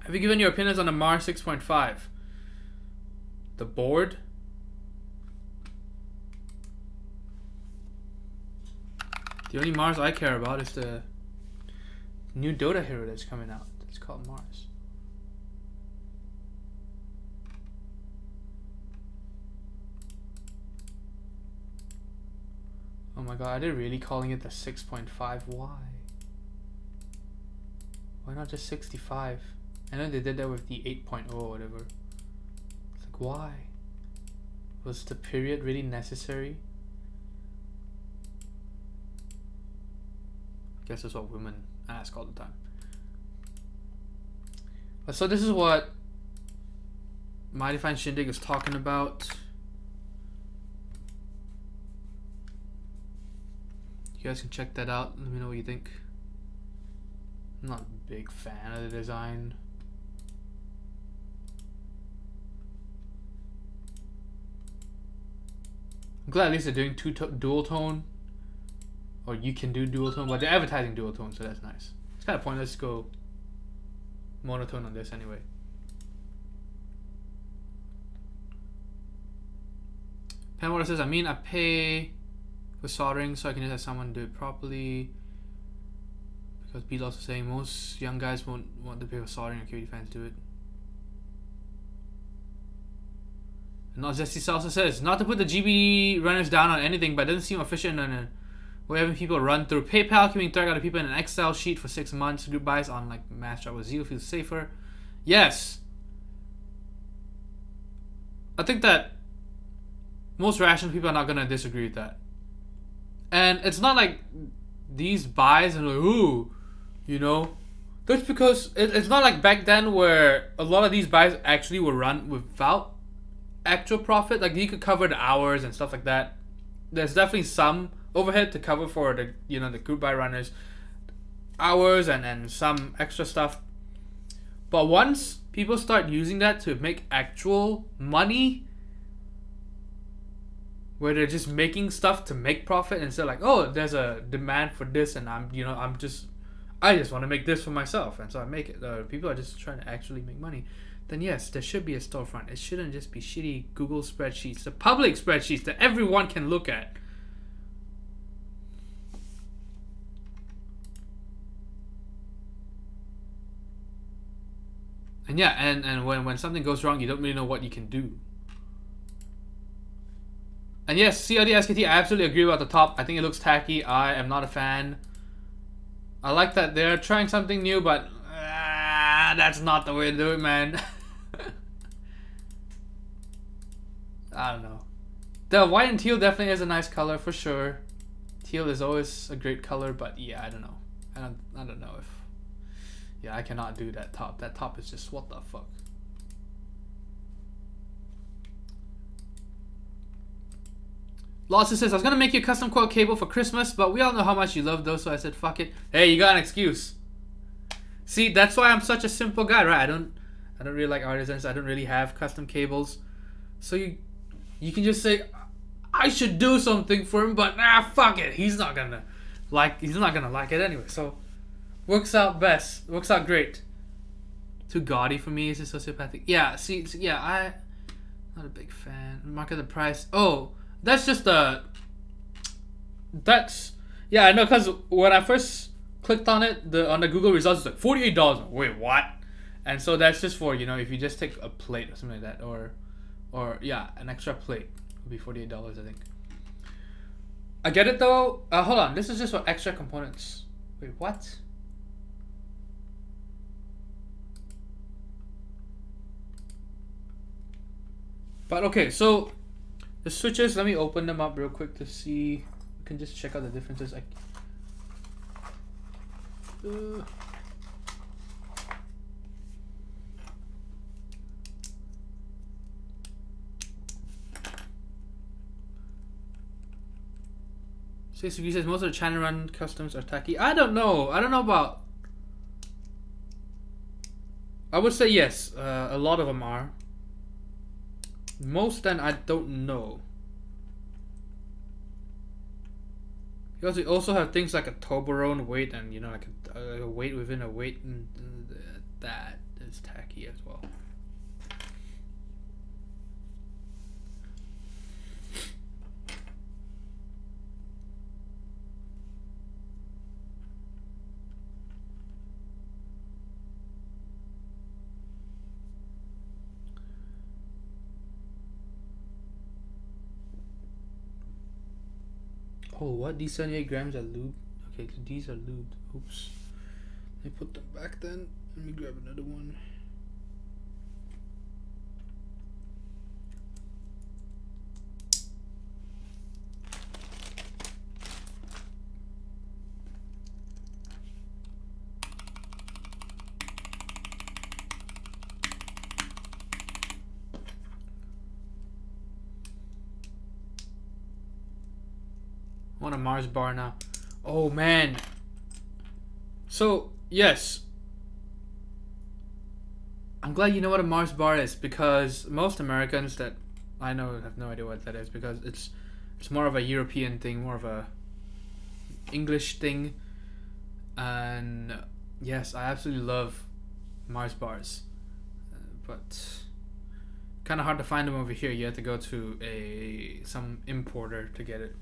Have you given your opinions on the Mars 6.5? The board? The only Mars I care about is the new Dota hero that's coming out. It's called Mars. Oh my god, are they really calling it the 6.5? Why? Why not just 65? I know they did that with the 8.0 or whatever. It's like, why? Was the period really necessary? I guess that's what women ask all the time. So this is what Mighty Fine Shindig is talking about. You guys can check that out. Let me know what you think. I'm not a big fan of the design. I'm glad at least they're doing dual tone, or you can do dual tone, but they're advertising dual tone, so that's nice. It's kind of pointless to go monotone on this anyway. Penwater says, I pay for soldering so I can just have someone do it properly. Because Pete also saying most young guys won't want to pay for soldering and QD fans do it. And Not Zesty also says, not to put the GB runners down on anything, but it doesn't seem efficient and we're having people run through PayPal, keeping track of the people in an Excel sheet for 6 months. Group buys on like mass drop with Zealio feels safer. Yes. I think that most rational people are not gonna disagree with that. And it's not like these buys and like, ooh, you know, that's because it's not like back then where a lot of these buys actually were run without actual profit. Like you could cover the hours and stuff like that. There's definitely some overhead to cover for the, you know, the group buy runners hours and some extra stuff. But once people start using that to make actual money, where they're just making stuff to make profit instead of like, oh, there's a demand for this and I just want to make this for myself and so I make it. People are just trying to actually make money. Then yes, there should be a storefront. It shouldn't just be shitty Google spreadsheets, the public spreadsheets that everyone can look at. And yeah, and when something goes wrong, you don't really know what you can do. And yes, CLD SKT, I absolutely agree about the top. I think it looks tacky. I am not a fan. I like that they're trying something new, but that's not the way to do it, man. I don't know. The white and teal definitely is a nice color for sure. Teal is always a great color, but yeah, I don't know. I don't know if... Yeah, I cannot do that top. That top is just, what the fuck? Lawson says, I was gonna make you a custom coil cable for Christmas, but we all know how much you love those, so I said, fuck it. Hey, you got an excuse. See, that's why I'm such a simple guy, right? I don't really like artisans. I don't really have custom cables. So you can just say, I should do something for him, but fuck it. He's not gonna like it anyway. So works out best. Works out great. Too gaudy for me. Is it sociopathic? Yeah, see, yeah, I'm not a big fan. Market the price. Oh, that's just yeah, I know, because when I first clicked on it, on the Google results, it's like $48. Wait, what? And so that's just for, you know, if you just take a plate or something like that, or yeah, an extra plate would be $48, I think. I get it though. Hold on, this is just for extra components. Wait, what? But okay, so the switches, let me open them up real quick to see. We can just check out the differences. Sasuke says most of the China run customs are tacky. I don't know. I don't know about. I would say yes. A lot of them are. Most then I don't know. Because we also have things like a Toblerone weight and, you know, like a weight within a weight, and that is tacky as well. Oh, what? These 78 grams are lubed? Okay, so these are lubed. Oops. Let me put them back then. Let me grab another one. I want a Mars bar now. Oh man. So yes, I'm glad you know what a Mars bar is, because most Americans that I know have no idea what that is, because it's more of a European thing, more of a English thing. And yes, I absolutely love Mars bars, but kind of hard to find them over here. You have to go to some importer to get it.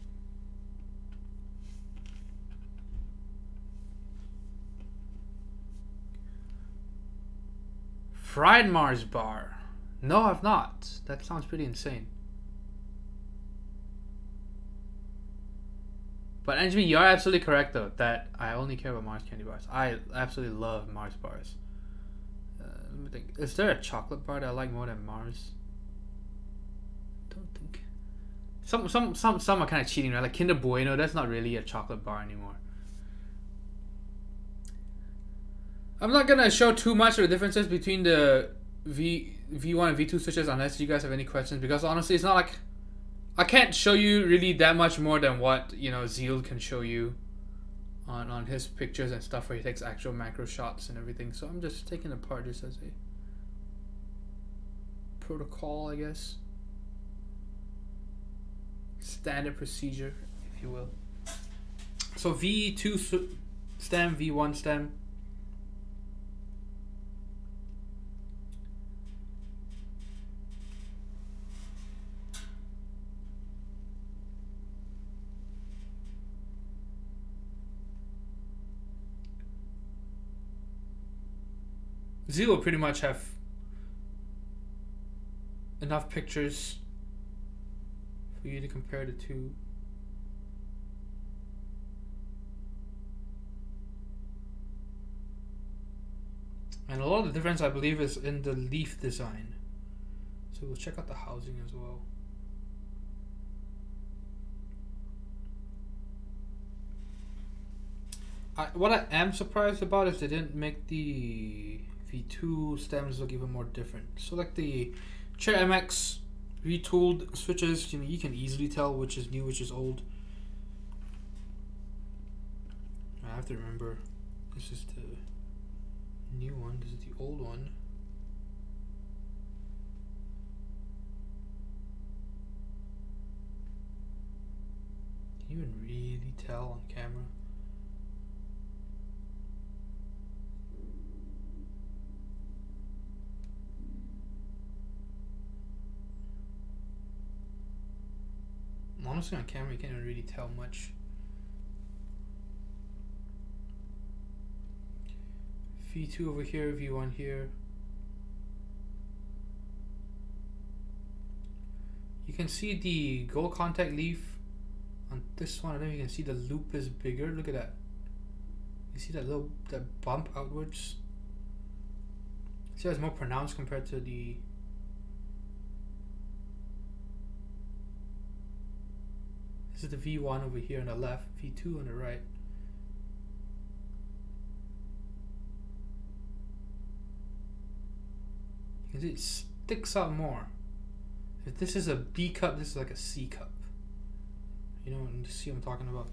Fried Mars bar. No, I've not. That sounds pretty insane. But Angie, you are absolutely correct though that I only care about Mars candy bars. I absolutely love Mars bars. Let me think. Is there a chocolate bar that I like more than Mars? Don't think. Some are kind of cheating, right? Like Kinder Bueno. That's not really a chocolate bar anymore. I'm not gonna show too much of the differences between the V1 and V2 switches unless you guys have any questions, because honestly, it's not like I can't show you really that much more than what Zeal can show you on his pictures and stuff where he takes actual macro shots and everything. So I'm just taking it apart just as a protocol, I guess. Standard procedure, if you will. So V2 stem, V1 stem. Zeal will pretty much have enough pictures for you to compare the two. And a lot of the difference, I believe, is in the leaf design. So we'll check out the housing as well. What I am surprised about is they didn't make the V2 stems look even more different. So like the Chair MX retooled switches, you can easily tell which is new, which is old. I have to remember, this is the new one, this is the old one. Can you even really tell on camera? Honestly, on camera you can't even really tell much. V2 over here, V1 here. You can see the gold contact leaf on this one. I don't know if you can see the loop is bigger. Look at that. You see that bump outwards? See how it's more pronounced compared to the This is the V1 over here on the left, V2 on the right. You can see it sticks out more. If this is a B cup, this is like a C cup. You know, you see what I'm talking about.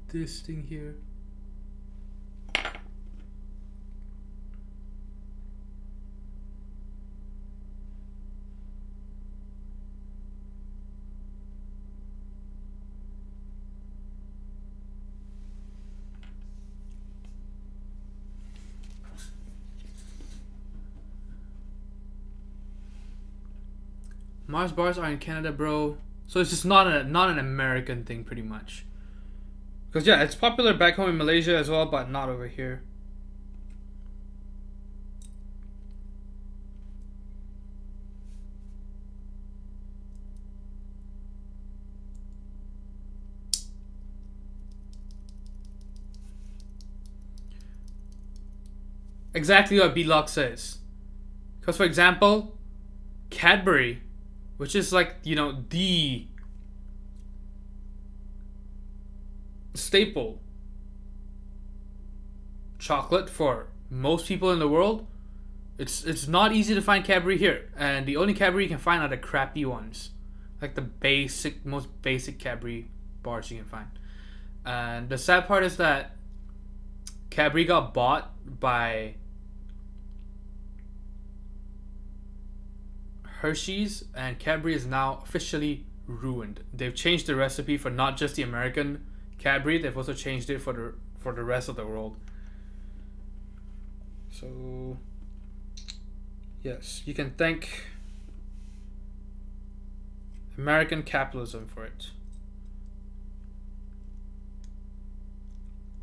This thing here. Mars bars are in Canada, bro. So it's just not an American thing, pretty much. Because yeah, it's popular back home in Malaysia as well, but not over here. Exactly what B-Lock says. Because for example, Cadbury, which is like, you know, the staple chocolate for most people in the world, it's not easy to find Cadbury here, and the only Cadbury you can find are the crappy ones, like the most basic Cadbury bars you can find. And the sad part is that Cadbury got bought by Hershey's, and Cadbury is now officially ruined. They've changed the recipe for not just the American Cadbury, they've also changed it for the rest of the world. So yes, you can thank American capitalism for it.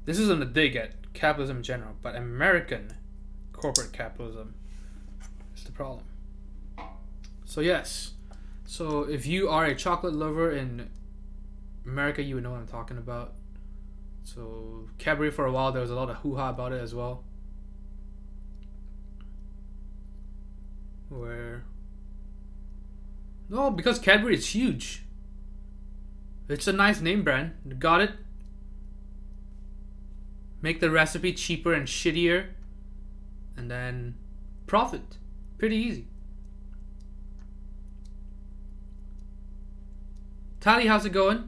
This isn't a dig at capitalism in general, but American corporate capitalism is the problem. So yes, so if you are a chocolate lover in America, you would know what I'm talking about. So Cadbury, for a while there was a lot of hoo-ha about it as well, where no, because Cadbury is huge. It's a nice name brand. Got it. Make the recipe cheaper and shittier, and then profit. Pretty easy. Tally, how's it going?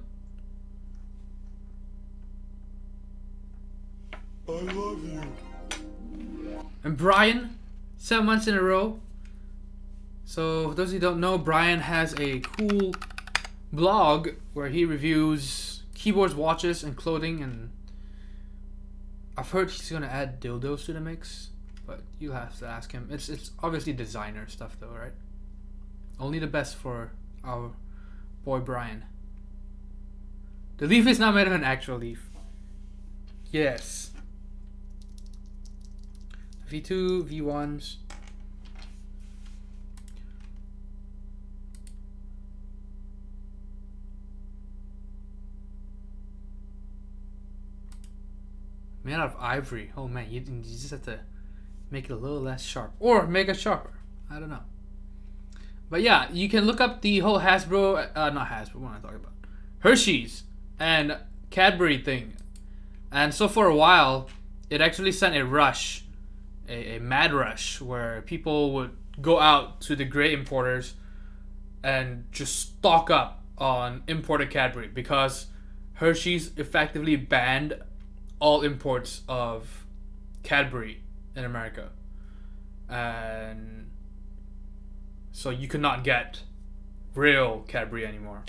I love you. And Brian, 7 months in a row. So for those of you who don't know, Brian has a cool blog where he reviews keyboards, watches, and clothing, and I've heard he's gonna add dildos to the mix, but you'll have to ask him. It's obviously designer stuff though, right? Only the best for our boy Brian. The leaf is not made of an actual leaf. Yes. V2, V1s. Made out of ivory. Oh man, you just have to make it a little less sharp. Or make it sharper. I don't know. But yeah, you can look up the whole Hasbro, not Hasbro, what am I talking about? Hershey's and Cadbury thing. And so for a while, it actually sent a rush, a mad rush, where people would go out to the great importers and just stock up on imported Cadbury, because Hershey's effectively banned all imports of Cadbury in America, and so you could not get real Cadbury anymore.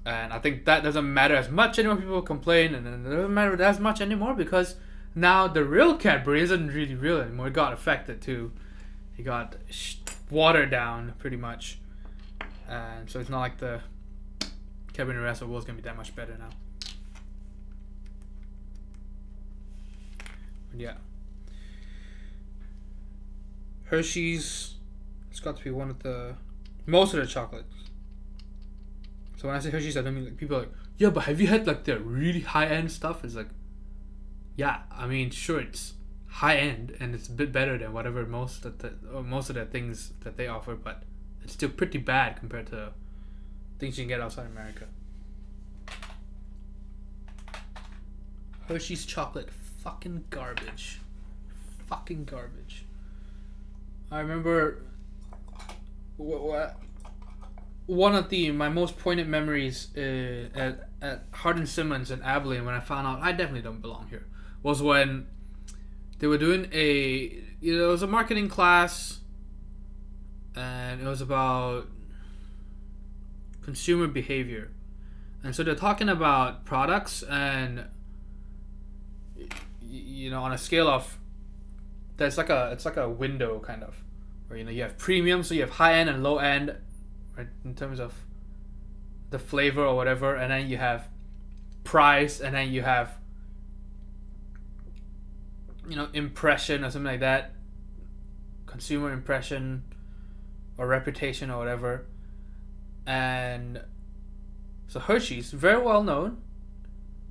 And I think that doesn't matter as much anymore. People complain, and it doesn't matter as much anymore because now the real Cadbury isn't really real anymore. It got affected too. It got watered down pretty much, and so it's not like the Cadbury in the rest of the world is gonna be that much better now. Yeah. Hershey's, it's got to be one of the most of the chocolates. So when I say Hershey's, I don't mean like people are like, yeah, but have you had like the really high end stuff? It's like, yeah, I mean, sure, it's high end and it's a bit better than whatever most of the things that they offer, but it's still pretty bad compared to things you can get outside America. Hershey's chocolate. Fucking garbage. Fucking garbage. I remember one of my most poignant memories at Hardin Simmons in Abilene, when I found out I definitely don't belong here, was when they were doing it was a marketing class, and it was about consumer behavior. And so they're talking about products, and on a scale of, it's like a window kind of, where you have premium, so you have high end and low end, right, in terms of the flavor or whatever, and then you have price, and then you have impression or something like that, consumer impression or reputation or whatever. And so Hershey's, very well known,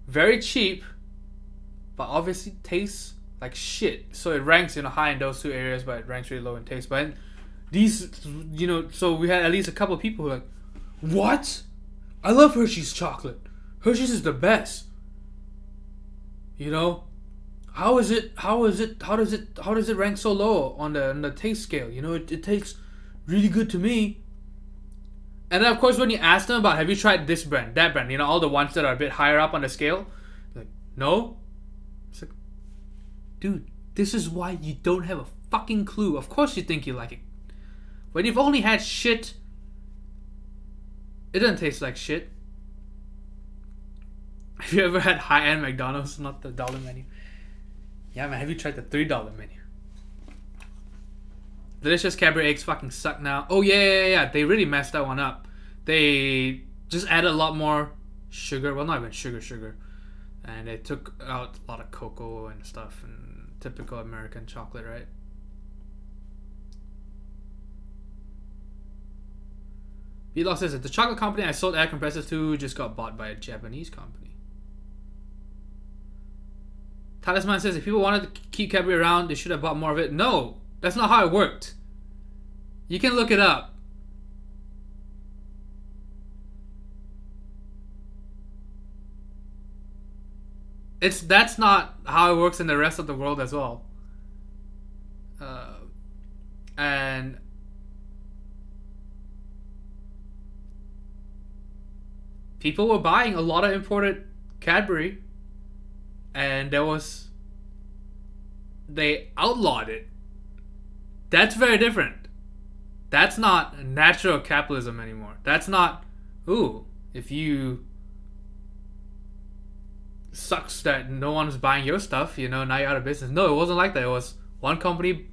very cheap, but obviously tastes like shit. So it ranks high in those two areas, but it ranks really low in taste. But these, so we had at least a couple of people who were like, what? I love Hershey's chocolate. Hershey's is the best. How does it rank so low on the taste scale? It tastes really good to me. And then of course when you ask them about, have you tried this brand, that brand, all the ones that are a bit higher up on the scale, like, no. It's like, dude, this is why you don't have a fucking clue. Of course you think you like it, but you've only had shit. It doesn't taste like shit. Have you ever had high-end McDonald's, not the dollar menu? Yeah, man. Have you tried the $3 menu? Delicious Cadbury eggs fucking suck now. Oh yeah. They really messed that one up. They just added a lot more sugar. Well, not even sugar. And they took out a lot of cocoa and stuff. And typical American chocolate, right? B-Law says that the chocolate company I sold air compressors to just got bought by a Japanese company. Talisman says if people wanted to keep Cadbury around, they should have bought more of it. No! That's not how it worked. You can look it up. That's not how it works in the rest of the world as well. And people were buying a lot of imported Cadbury, and they outlawed it. That's very different. That's not natural capitalism anymore. That's not, ooh, if you sucks that no one's buying your stuff, you know, now you're out of business. No, it wasn't like that. It was one company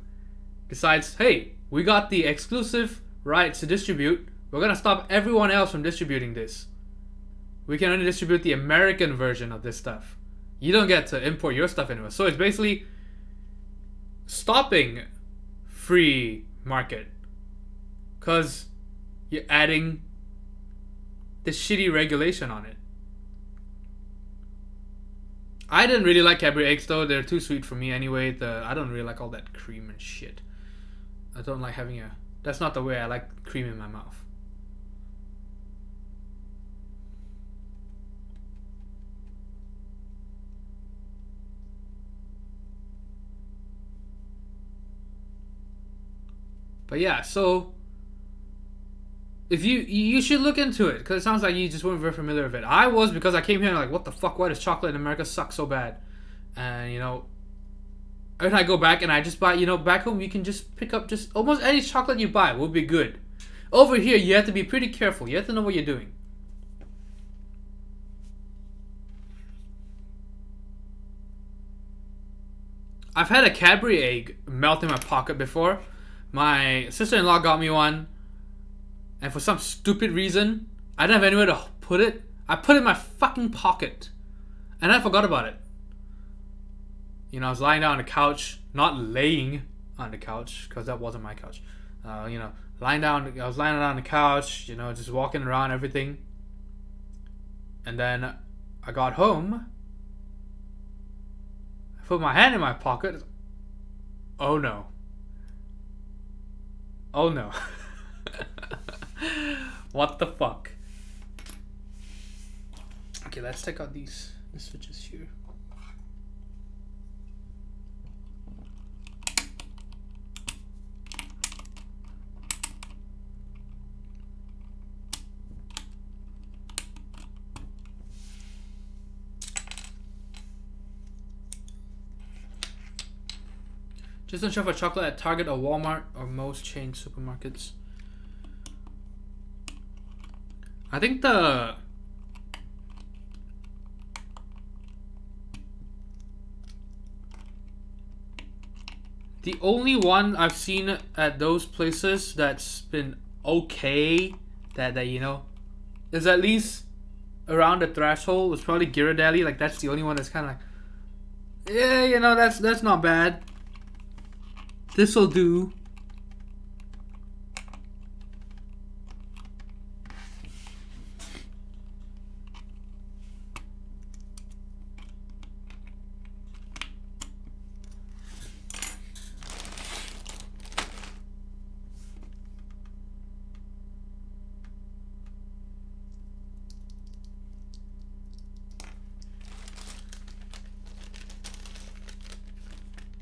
decides, hey, we got the exclusive rights to distribute. We're gonna stop everyone else from distributing this. We can only distribute the American version of this stuff. You don't get to import your stuff anywhere. So it's basically stopping free market, because you're adding this shitty regulation on it. I didn't really like Cadbury eggs though. They're too sweet for me anyway. I don't really like all that cream and shit. I don't like having that's not the way I like cream in my mouth. But yeah, so if you should look into it, because it sounds like you just weren't very familiar with it. I was, because I came here and like, what the fuck? Why does chocolate in America suck so bad? And you know, every time I go back and I just buy, you know, back home you can just pick up just almost any chocolate you buy will be good. Over here you have to be pretty careful. You have to know what you're doing. I've had a Cadbury egg melt in my pocket before. My sister-in-law got me one, and for some stupid reason, I didn't have anywhere to put it. I put it in my fucking pocket, and I forgot about it. You know, I was lying down on the couch, not laying on the couch, because that wasn't my couch. You know, I was lying down on the couch, you know, just walking around, everything. And then I got home. I put my hand in my pocket. Oh no. Oh no. What the fuck? Okay, let's take out the switches here. Just don't shop for chocolate at Target or Walmart or most chain supermarkets. I think the only one I've seen at those places that's been okay, that you know is at least around the threshold was probably Ghirardelli. Like that's the only one that's kind of like, yeah, you know, that's not bad. This'll do.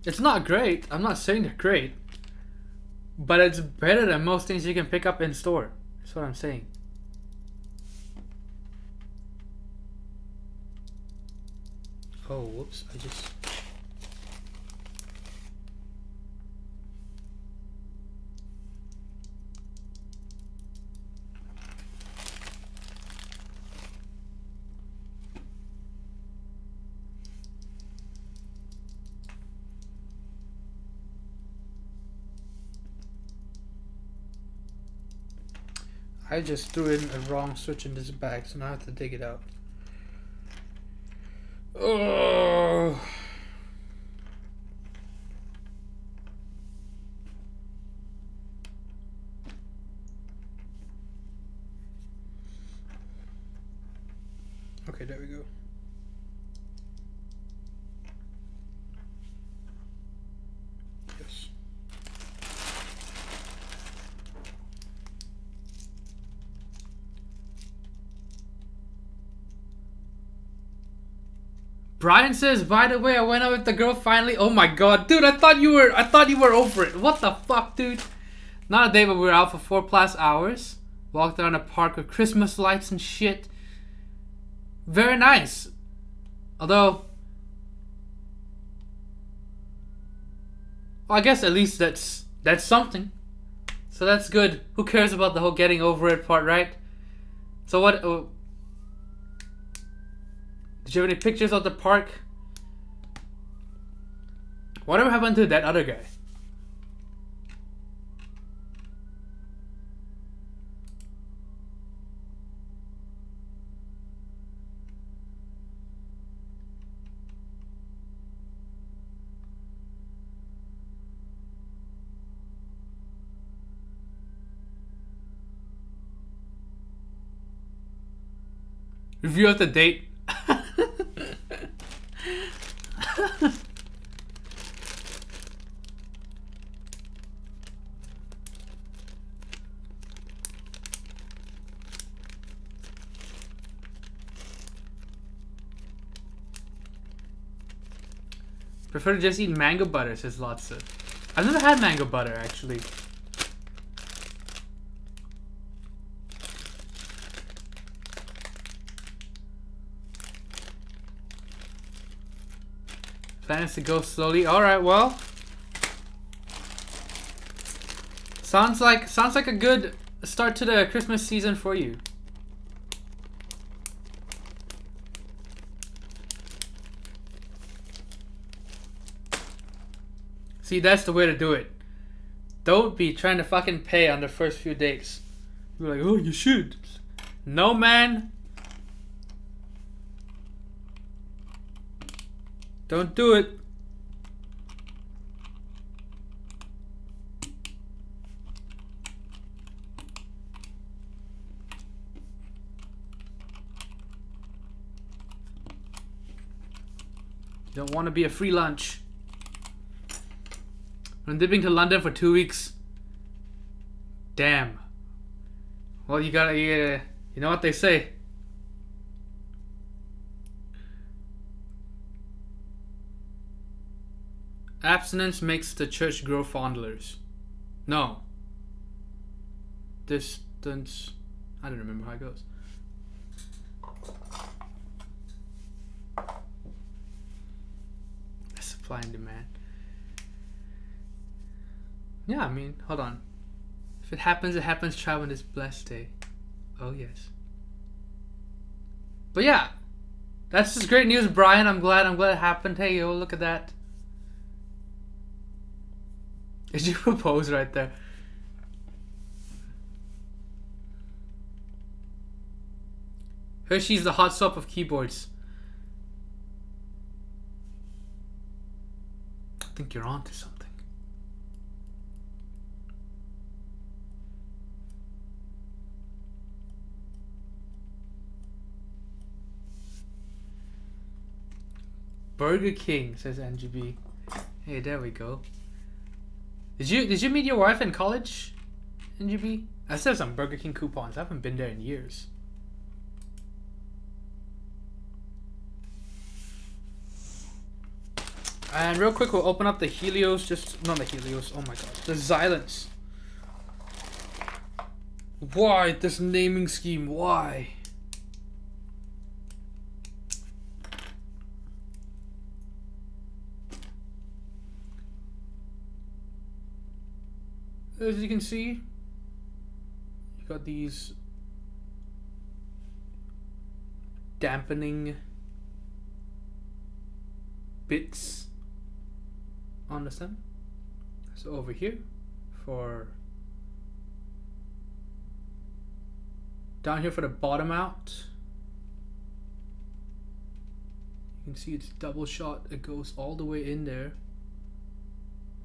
It's not great. I'm not saying they're great. But it's better than most things you can pick up in store. That's what I'm saying. Oh, whoops. I just... I just threw in a wrong switch in this bag, so now I have to dig it out. Oh. Okay, there we go. Yes. Brian says, by the way, I went out with the girl finally. Oh my god, dude, I thought you were over it. What the fuck, dude? Not a day, but we were out for 4+ hours. Walked around a park with Christmas lights and shit. Very nice. Although, well, I guess at least that's something. So that's good. Who cares about the whole getting over it part, right? So what? Did you have any pictures of the park? Whatever happened to that other guy? Review of the date. Prefer to just eat mango butter, says Lotsa. I've never had mango butter, actually. Plans to go slowly. Alright, well. Sounds like a good start to the Christmas season for you. See, that's the way to do it. Don't be trying to fucking pay on the first few dates. You're like, oh, you should. No, man. Don't do it. You don't want to be a free lunch. I'm dipping to London for 2 weeks. Damn. Well, you know what they say. Abstinence makes the church grow fondlers. No. Distance. I don't remember how it goes. Supply and demand. Yeah, I mean, hold on. If it happens, it happens. Try on this blessed day. Oh, yes. But yeah. That's just great news, Brian. I'm glad it happened. Hey, yo, look at that. Did you propose right there? Hershey's the hot soap of keyboards. I think you're on to something. Burger King, says NGB. Hey, there we go. Did you meet your wife in college, NGB? I still have some Burger King coupons. I haven't been there in years. And real quick, we'll open up the Helios. Not the Helios. Oh my god, the Zilents. Why this naming scheme? Why? As you can see, you got these dampening bits on the stem. So over here for down here for the bottom out. You can see it's double shot. It goes all the way in there.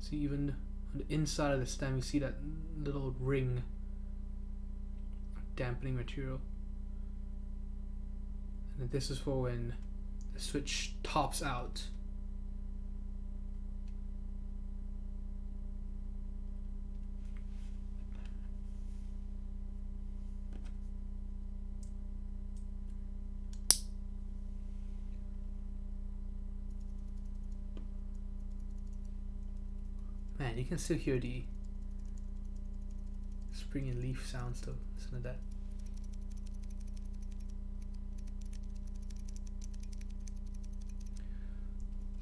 See, even on the inside of the stem, you see that little ring of dampening material. And this is for when the switch tops out. Man, you can still hear the spring and leaf sounds though. Listen to that.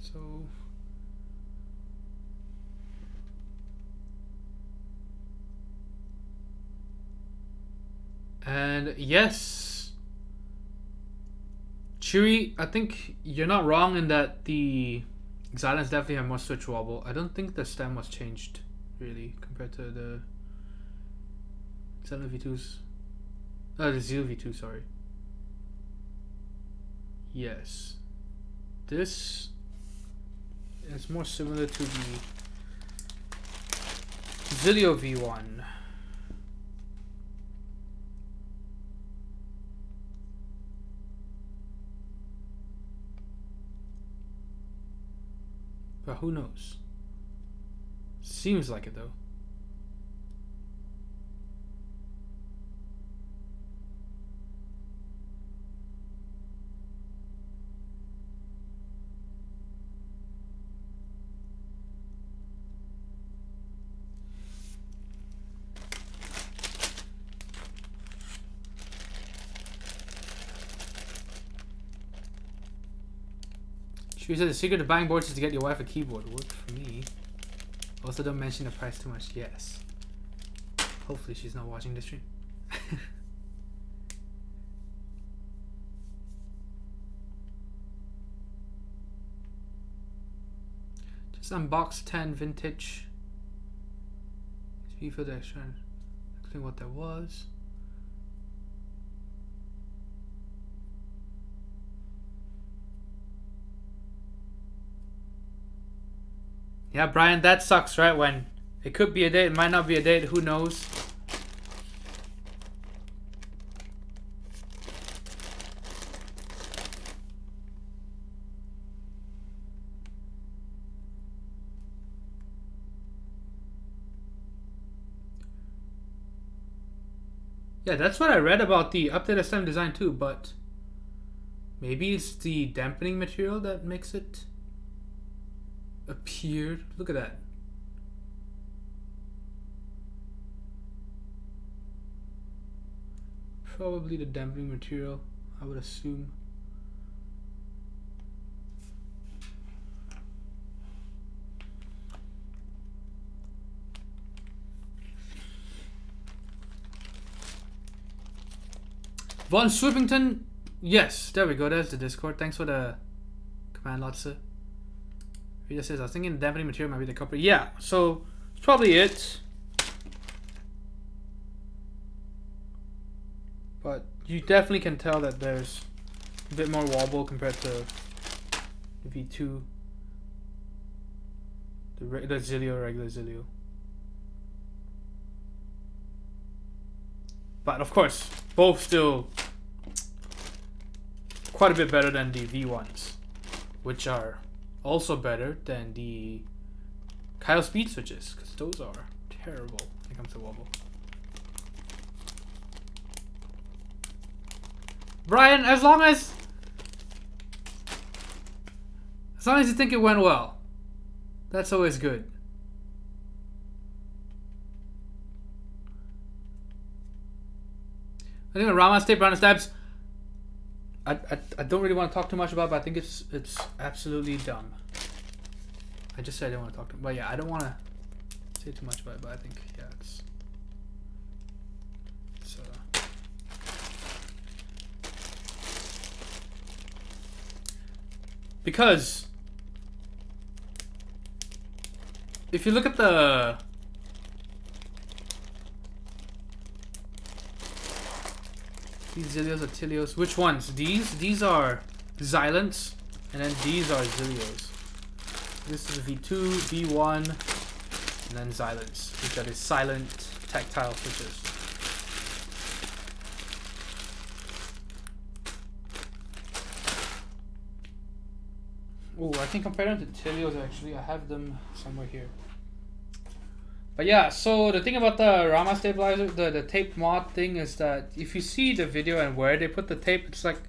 So and yes, Chewy, I think you're not wrong in that the Xylens definitely have more switch wobble. I don't think the stem was changed really compared to the Zilent V2s. The Zealio V2, sorry. Yes. This is more similar to the Zealio V1. But who knows? Seems like it though. She said the secret to buying boards is to get your wife a keyboard. Worked for me. Also, don't mention the price too much. Yes. Hopefully she's not watching the stream. Just unbox 10 vintage. See for the extra. Explain what that was. Yeah, Brian, that sucks, right? When it could be a date, it might not be a date, who knows? Yeah, that's what I read about the updated stem design too, but maybe it's the dampening material that makes it appeared. Look at that. Probably the dampening material, I would assume. Von Swoopington, yes, there we go. There's the Discord. Thanks for the command, Lotsa. He just says, I was thinking the dampening material might be the culprit. Yeah, so it's probably it. But you definitely can tell that there's a bit more wobble compared to the V2. The Zealio, regular Zealio. But of course, both still quite a bit better than the V1s, which are also better than the Kyle speed switches, because those are terrible when it comes to wobble. Brian, as long as you think it went well, that's always good. I think the Rama State Brown Stabs, I don't really want to talk too much about it, but I think it's absolutely dumb. I just said I didn't want to talk to, but yeah, I don't want to say too much about it, but I think, yeah, it's because if you look at the These Zilios are Tilios. Which ones? These are Zilents, and then these are Zilios. This is V2, V1, and then Zilents. We've got his silent tactile switches. Oh, I can compare them to Tilios actually. I have them somewhere here. But yeah, so the thing about the Rama stabilizer, the tape mod thing is that if you see the video and where they put the tape, it's like,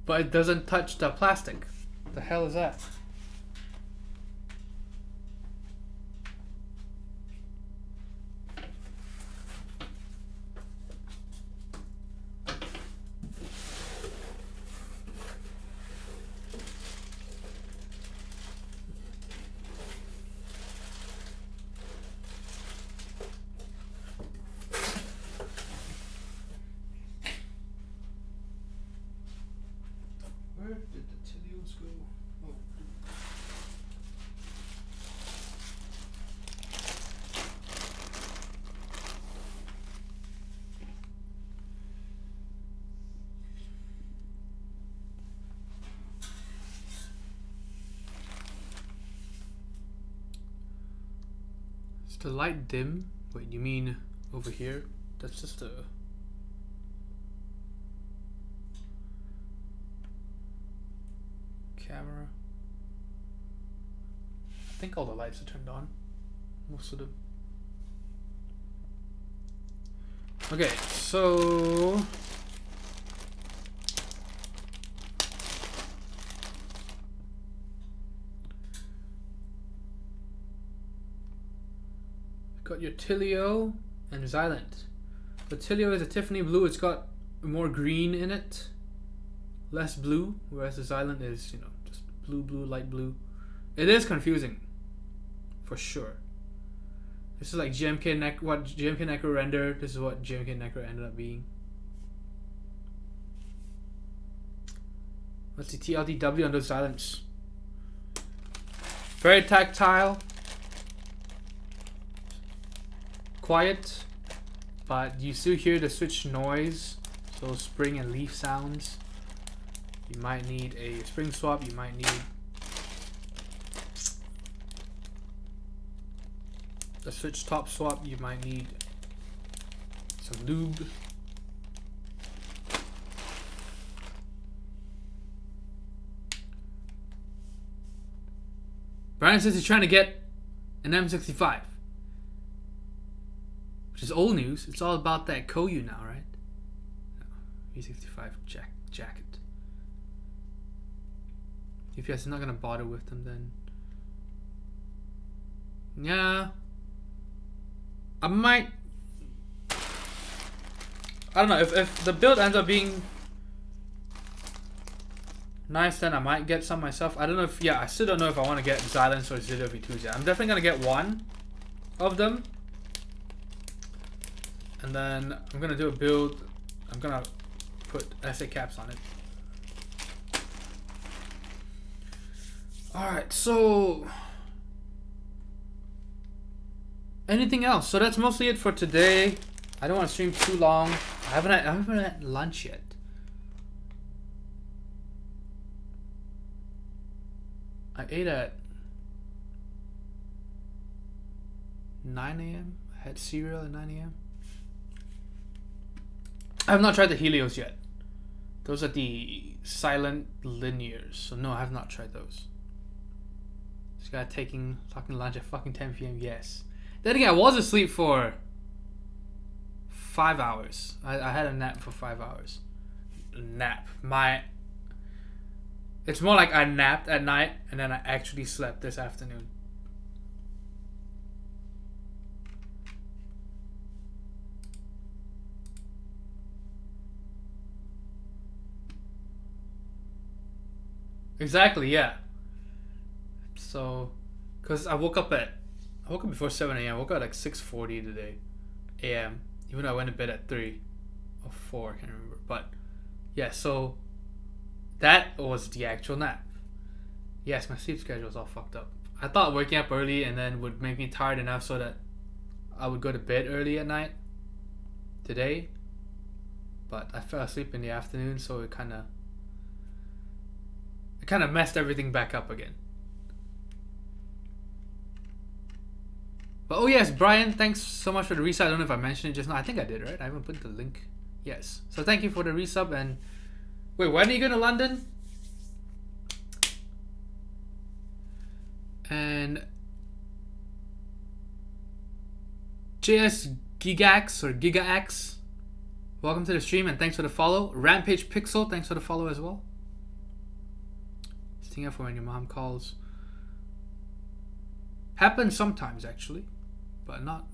but it doesn't touch the plastic. What the hell is that? Where did the Tilios go? Oh. Is the light dim? Wait, you mean over here? That's just a... camera. I think all the lights are turned on. Most of them. Okay, so got your Tilio and Zilent. The Tilio is a Tiffany blue. It's got more green in it, less blue, whereas the Zilent is, you know, just blue, light blue. It is confusing, for sure. This is like GMK what GMK Necro rendered. This is what GMK Necro ended up being. Let's see TLDW on those Zilents. Very tactile, quiet, but you still hear the switch noise. So spring and leaf sounds. You might need a spring swap. You might need a switch top swap. You might need some lube. Brian says he's trying to get an M65, which is old news. It's all about that Koyu now, right? No, V65 jacket. If you're not gonna bother with them, then yeah, I might. I don't know if the build ends up being nice, then I might get some myself. I don't know if, yeah, I still don't know if I want to get Zilent or Zealio V2s yet. I'm definitely gonna get one of them, and then I'm gonna do a build. I'm gonna put SA caps on it. Alright, so anything else? So that's mostly it for today. I don't want to stream too long. I haven't had lunch yet. I ate at 9 a.m. I had cereal at 9 a.m. I have not tried the Helios yet. Those are the silent linears. So no, I have not tried those. This guy talking lunch at fucking 10 p.m. Yes. Then again, I was asleep for 5 hours. I had a nap for 5 hours. A nap. It's more like I napped at night and then I actually slept this afternoon. Exactly, yeah. So, cause I woke up before 7 a.m. I woke up at like 6:40 today, a.m. Even though I went to bed at 3 or 4, I can't remember. But yeah, so that was the actual nap. Yes, my sleep schedule is all fucked up. I thought waking up early and then would make me tired enough so that I would go to bed early at night. today, but I fell asleep in the afternoon, so it kind of messed everything back up again. But oh yes, Brian, thanks so much for the resub. I don't know if I mentioned it just now. I think I did, right? I haven't put the link. Yes. So thank you for the resub. And wait, when are you going to London? And JS Gigax or GigaX, welcome to the stream and thanks for the follow. Rampage Pixel, thanks for the follow as well. Sting up for when your mom calls. Happens sometimes actually, but not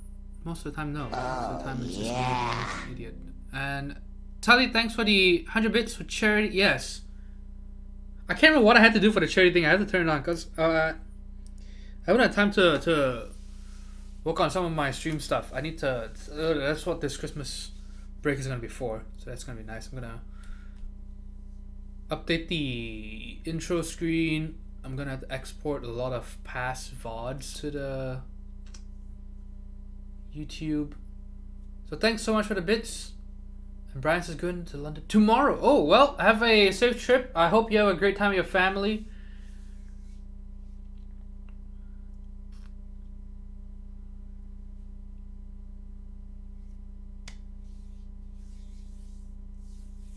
most of the time. No, most of the time it's just an idiot. And Tully, thanks for the 100 bits for charity. Yes, I can't remember what I had to do for the charity thing. I had to turn it on because I haven't had time to work on some of my stream stuff. I need to. That's what this Christmas break is gonna be for. So that's gonna be nice. I'm gonna update the intro screen. I'm gonna have to export a lot of past VODs to the YouTube. So thanks so much for the bits. And Brian says going to London tomorrow. Oh well, have a safe trip. I hope you have a great time with your family.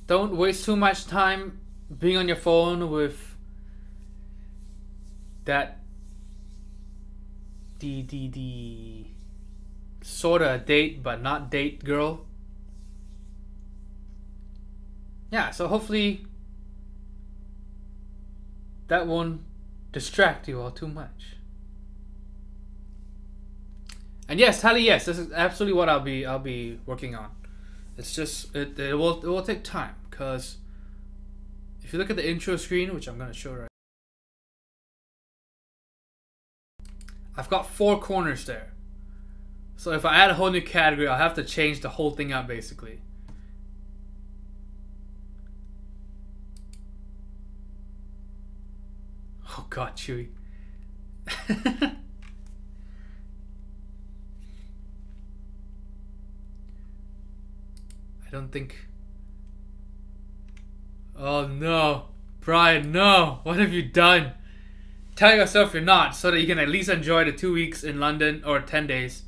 Don't waste too much time being on your phone with that the sorta date but not date girl. Yeah, so hopefully that won't distract you all too much. And yes, Tally, yes, this is absolutely what I'll be working on. It's just it will take time, because if you look at the intro screen, which I'm gonna show right, I've got 4 corners there. So if I add a whole new category, I'll have to change the whole thing out basically. Oh god, Chewy. I don't think. Oh no, Brian, no! What have you done? Tell yourself you're not, so that you can at least enjoy the 2 weeks in London, or 10 days,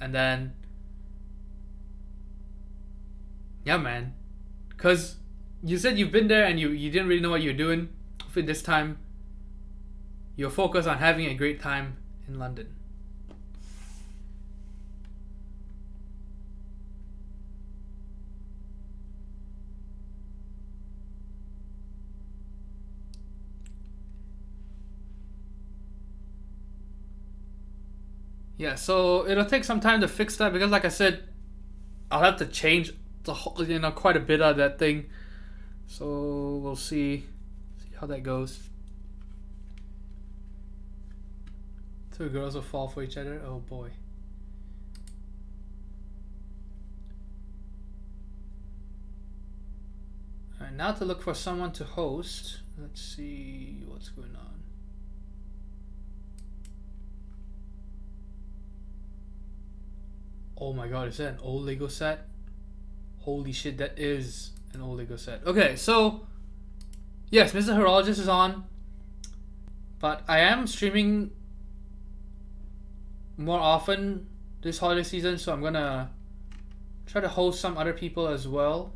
and then yeah, man. Cause you said you've been there and you didn't really know what you're doing. Hopefully this time you'll focus on having a great time in London. Yeah, so it'll take some time to fix that, because like I said, I'll have to change the whole, quite a bit of that thing. So we'll see how that goes. 2 girls will fall for each other. Oh boy. Alright, now to look for someone to host. Let's see what's going on. Oh my god, is that an old Lego set? Holy shit, that is an old Lego set. Okay, so yes, Mr. Horologist is on, but I am streaming more often this holiday season, so I'm gonna try to host some other people as well.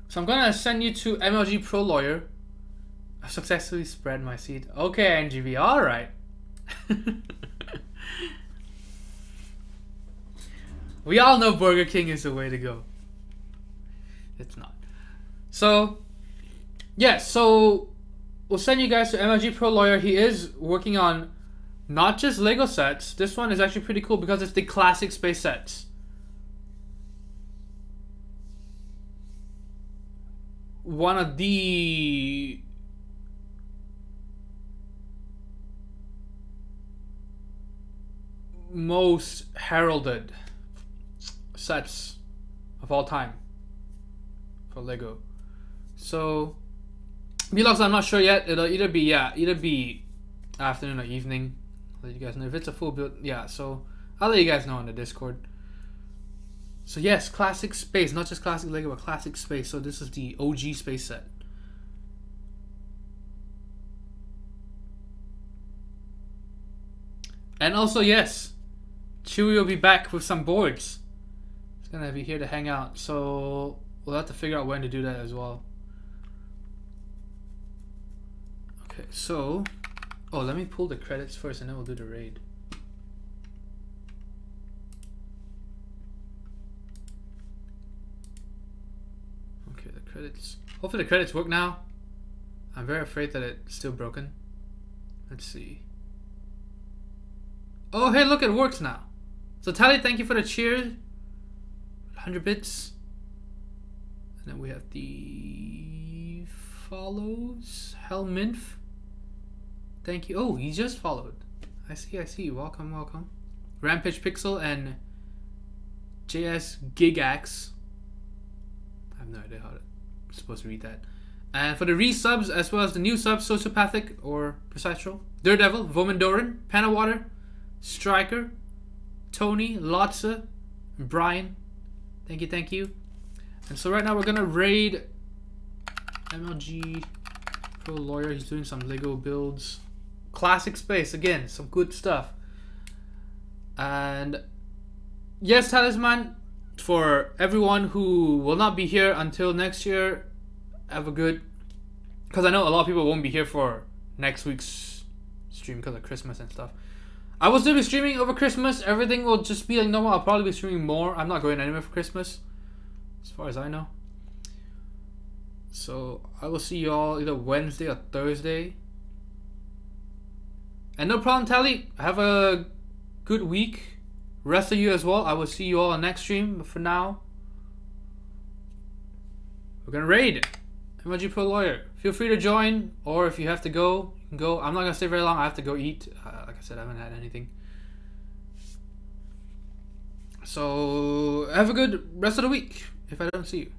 So I'm gonna send you to MLG Pro Lawyer. I've successfully spread my seed. Okay, NGV, alright. We all know Burger King is the way to go. It's not. So, yeah, so we'll send you guys to MLG Pro Lawyer. He is working on not just Lego sets. This one is actually pretty cool because it's the classic space sets. One of the most heralded sets of all time for Lego. So Vlogs, I'm not sure yet. It'll either be afternoon or evening. I'll let you guys know if it's a full build. Yeah, so I'll let you guys know on the Discord. So yes, classic space, not just classic Lego, but classic space. So this is the OG space set. And also, yes, Chewie will be back with some boards. He's gonna be here to hang out. So we'll have to figure out when to do that as well. Okay, so let me pull the credits first, and then we'll do the raid. Okay, the credits. Hopefully the credits work now. I'm very afraid that it's still broken. Let's see. Oh, hey, look, it works now. So Tally, thank you for the cheers. 100 bits. And then we have the follows. Helminth. Thank you. Oh, he just followed. I see. Welcome, welcome. Rampage Pixel and JS Gigax. I have no idea how I'm supposed to read that. And for the resubs, as well as the new subs, Sociopathic or Precitral, Daredevil, Vomandoran, Panawater, Striker, Tony, Lotsa, and Brian. Thank you. And so right now we're gonna raid MLG Pro Lawyer. He's doing some Lego builds. Classic space, again, some good stuff. And yes, Talisman, for everyone who will not be here until next year, have a good, because I know a lot of people won't be here for next week's stream because of Christmas and stuff. I will still be streaming over Christmas. Everything will just be like normal. I'll probably be streaming more. I'm not going anywhere for Christmas, as far as I know. So I will see you all either Wednesday or Thursday. And no problem, Tally. Have a good week. Rest of you as well. I will see you all on next stream. But for now, we're gonna raid MLG Pro Lawyer. Feel free to join, or if you have to go, you can go. I'm not gonna stay very long. I have to go eat. Like I said, I haven't had anything. So have a good rest of the week if I don't see you.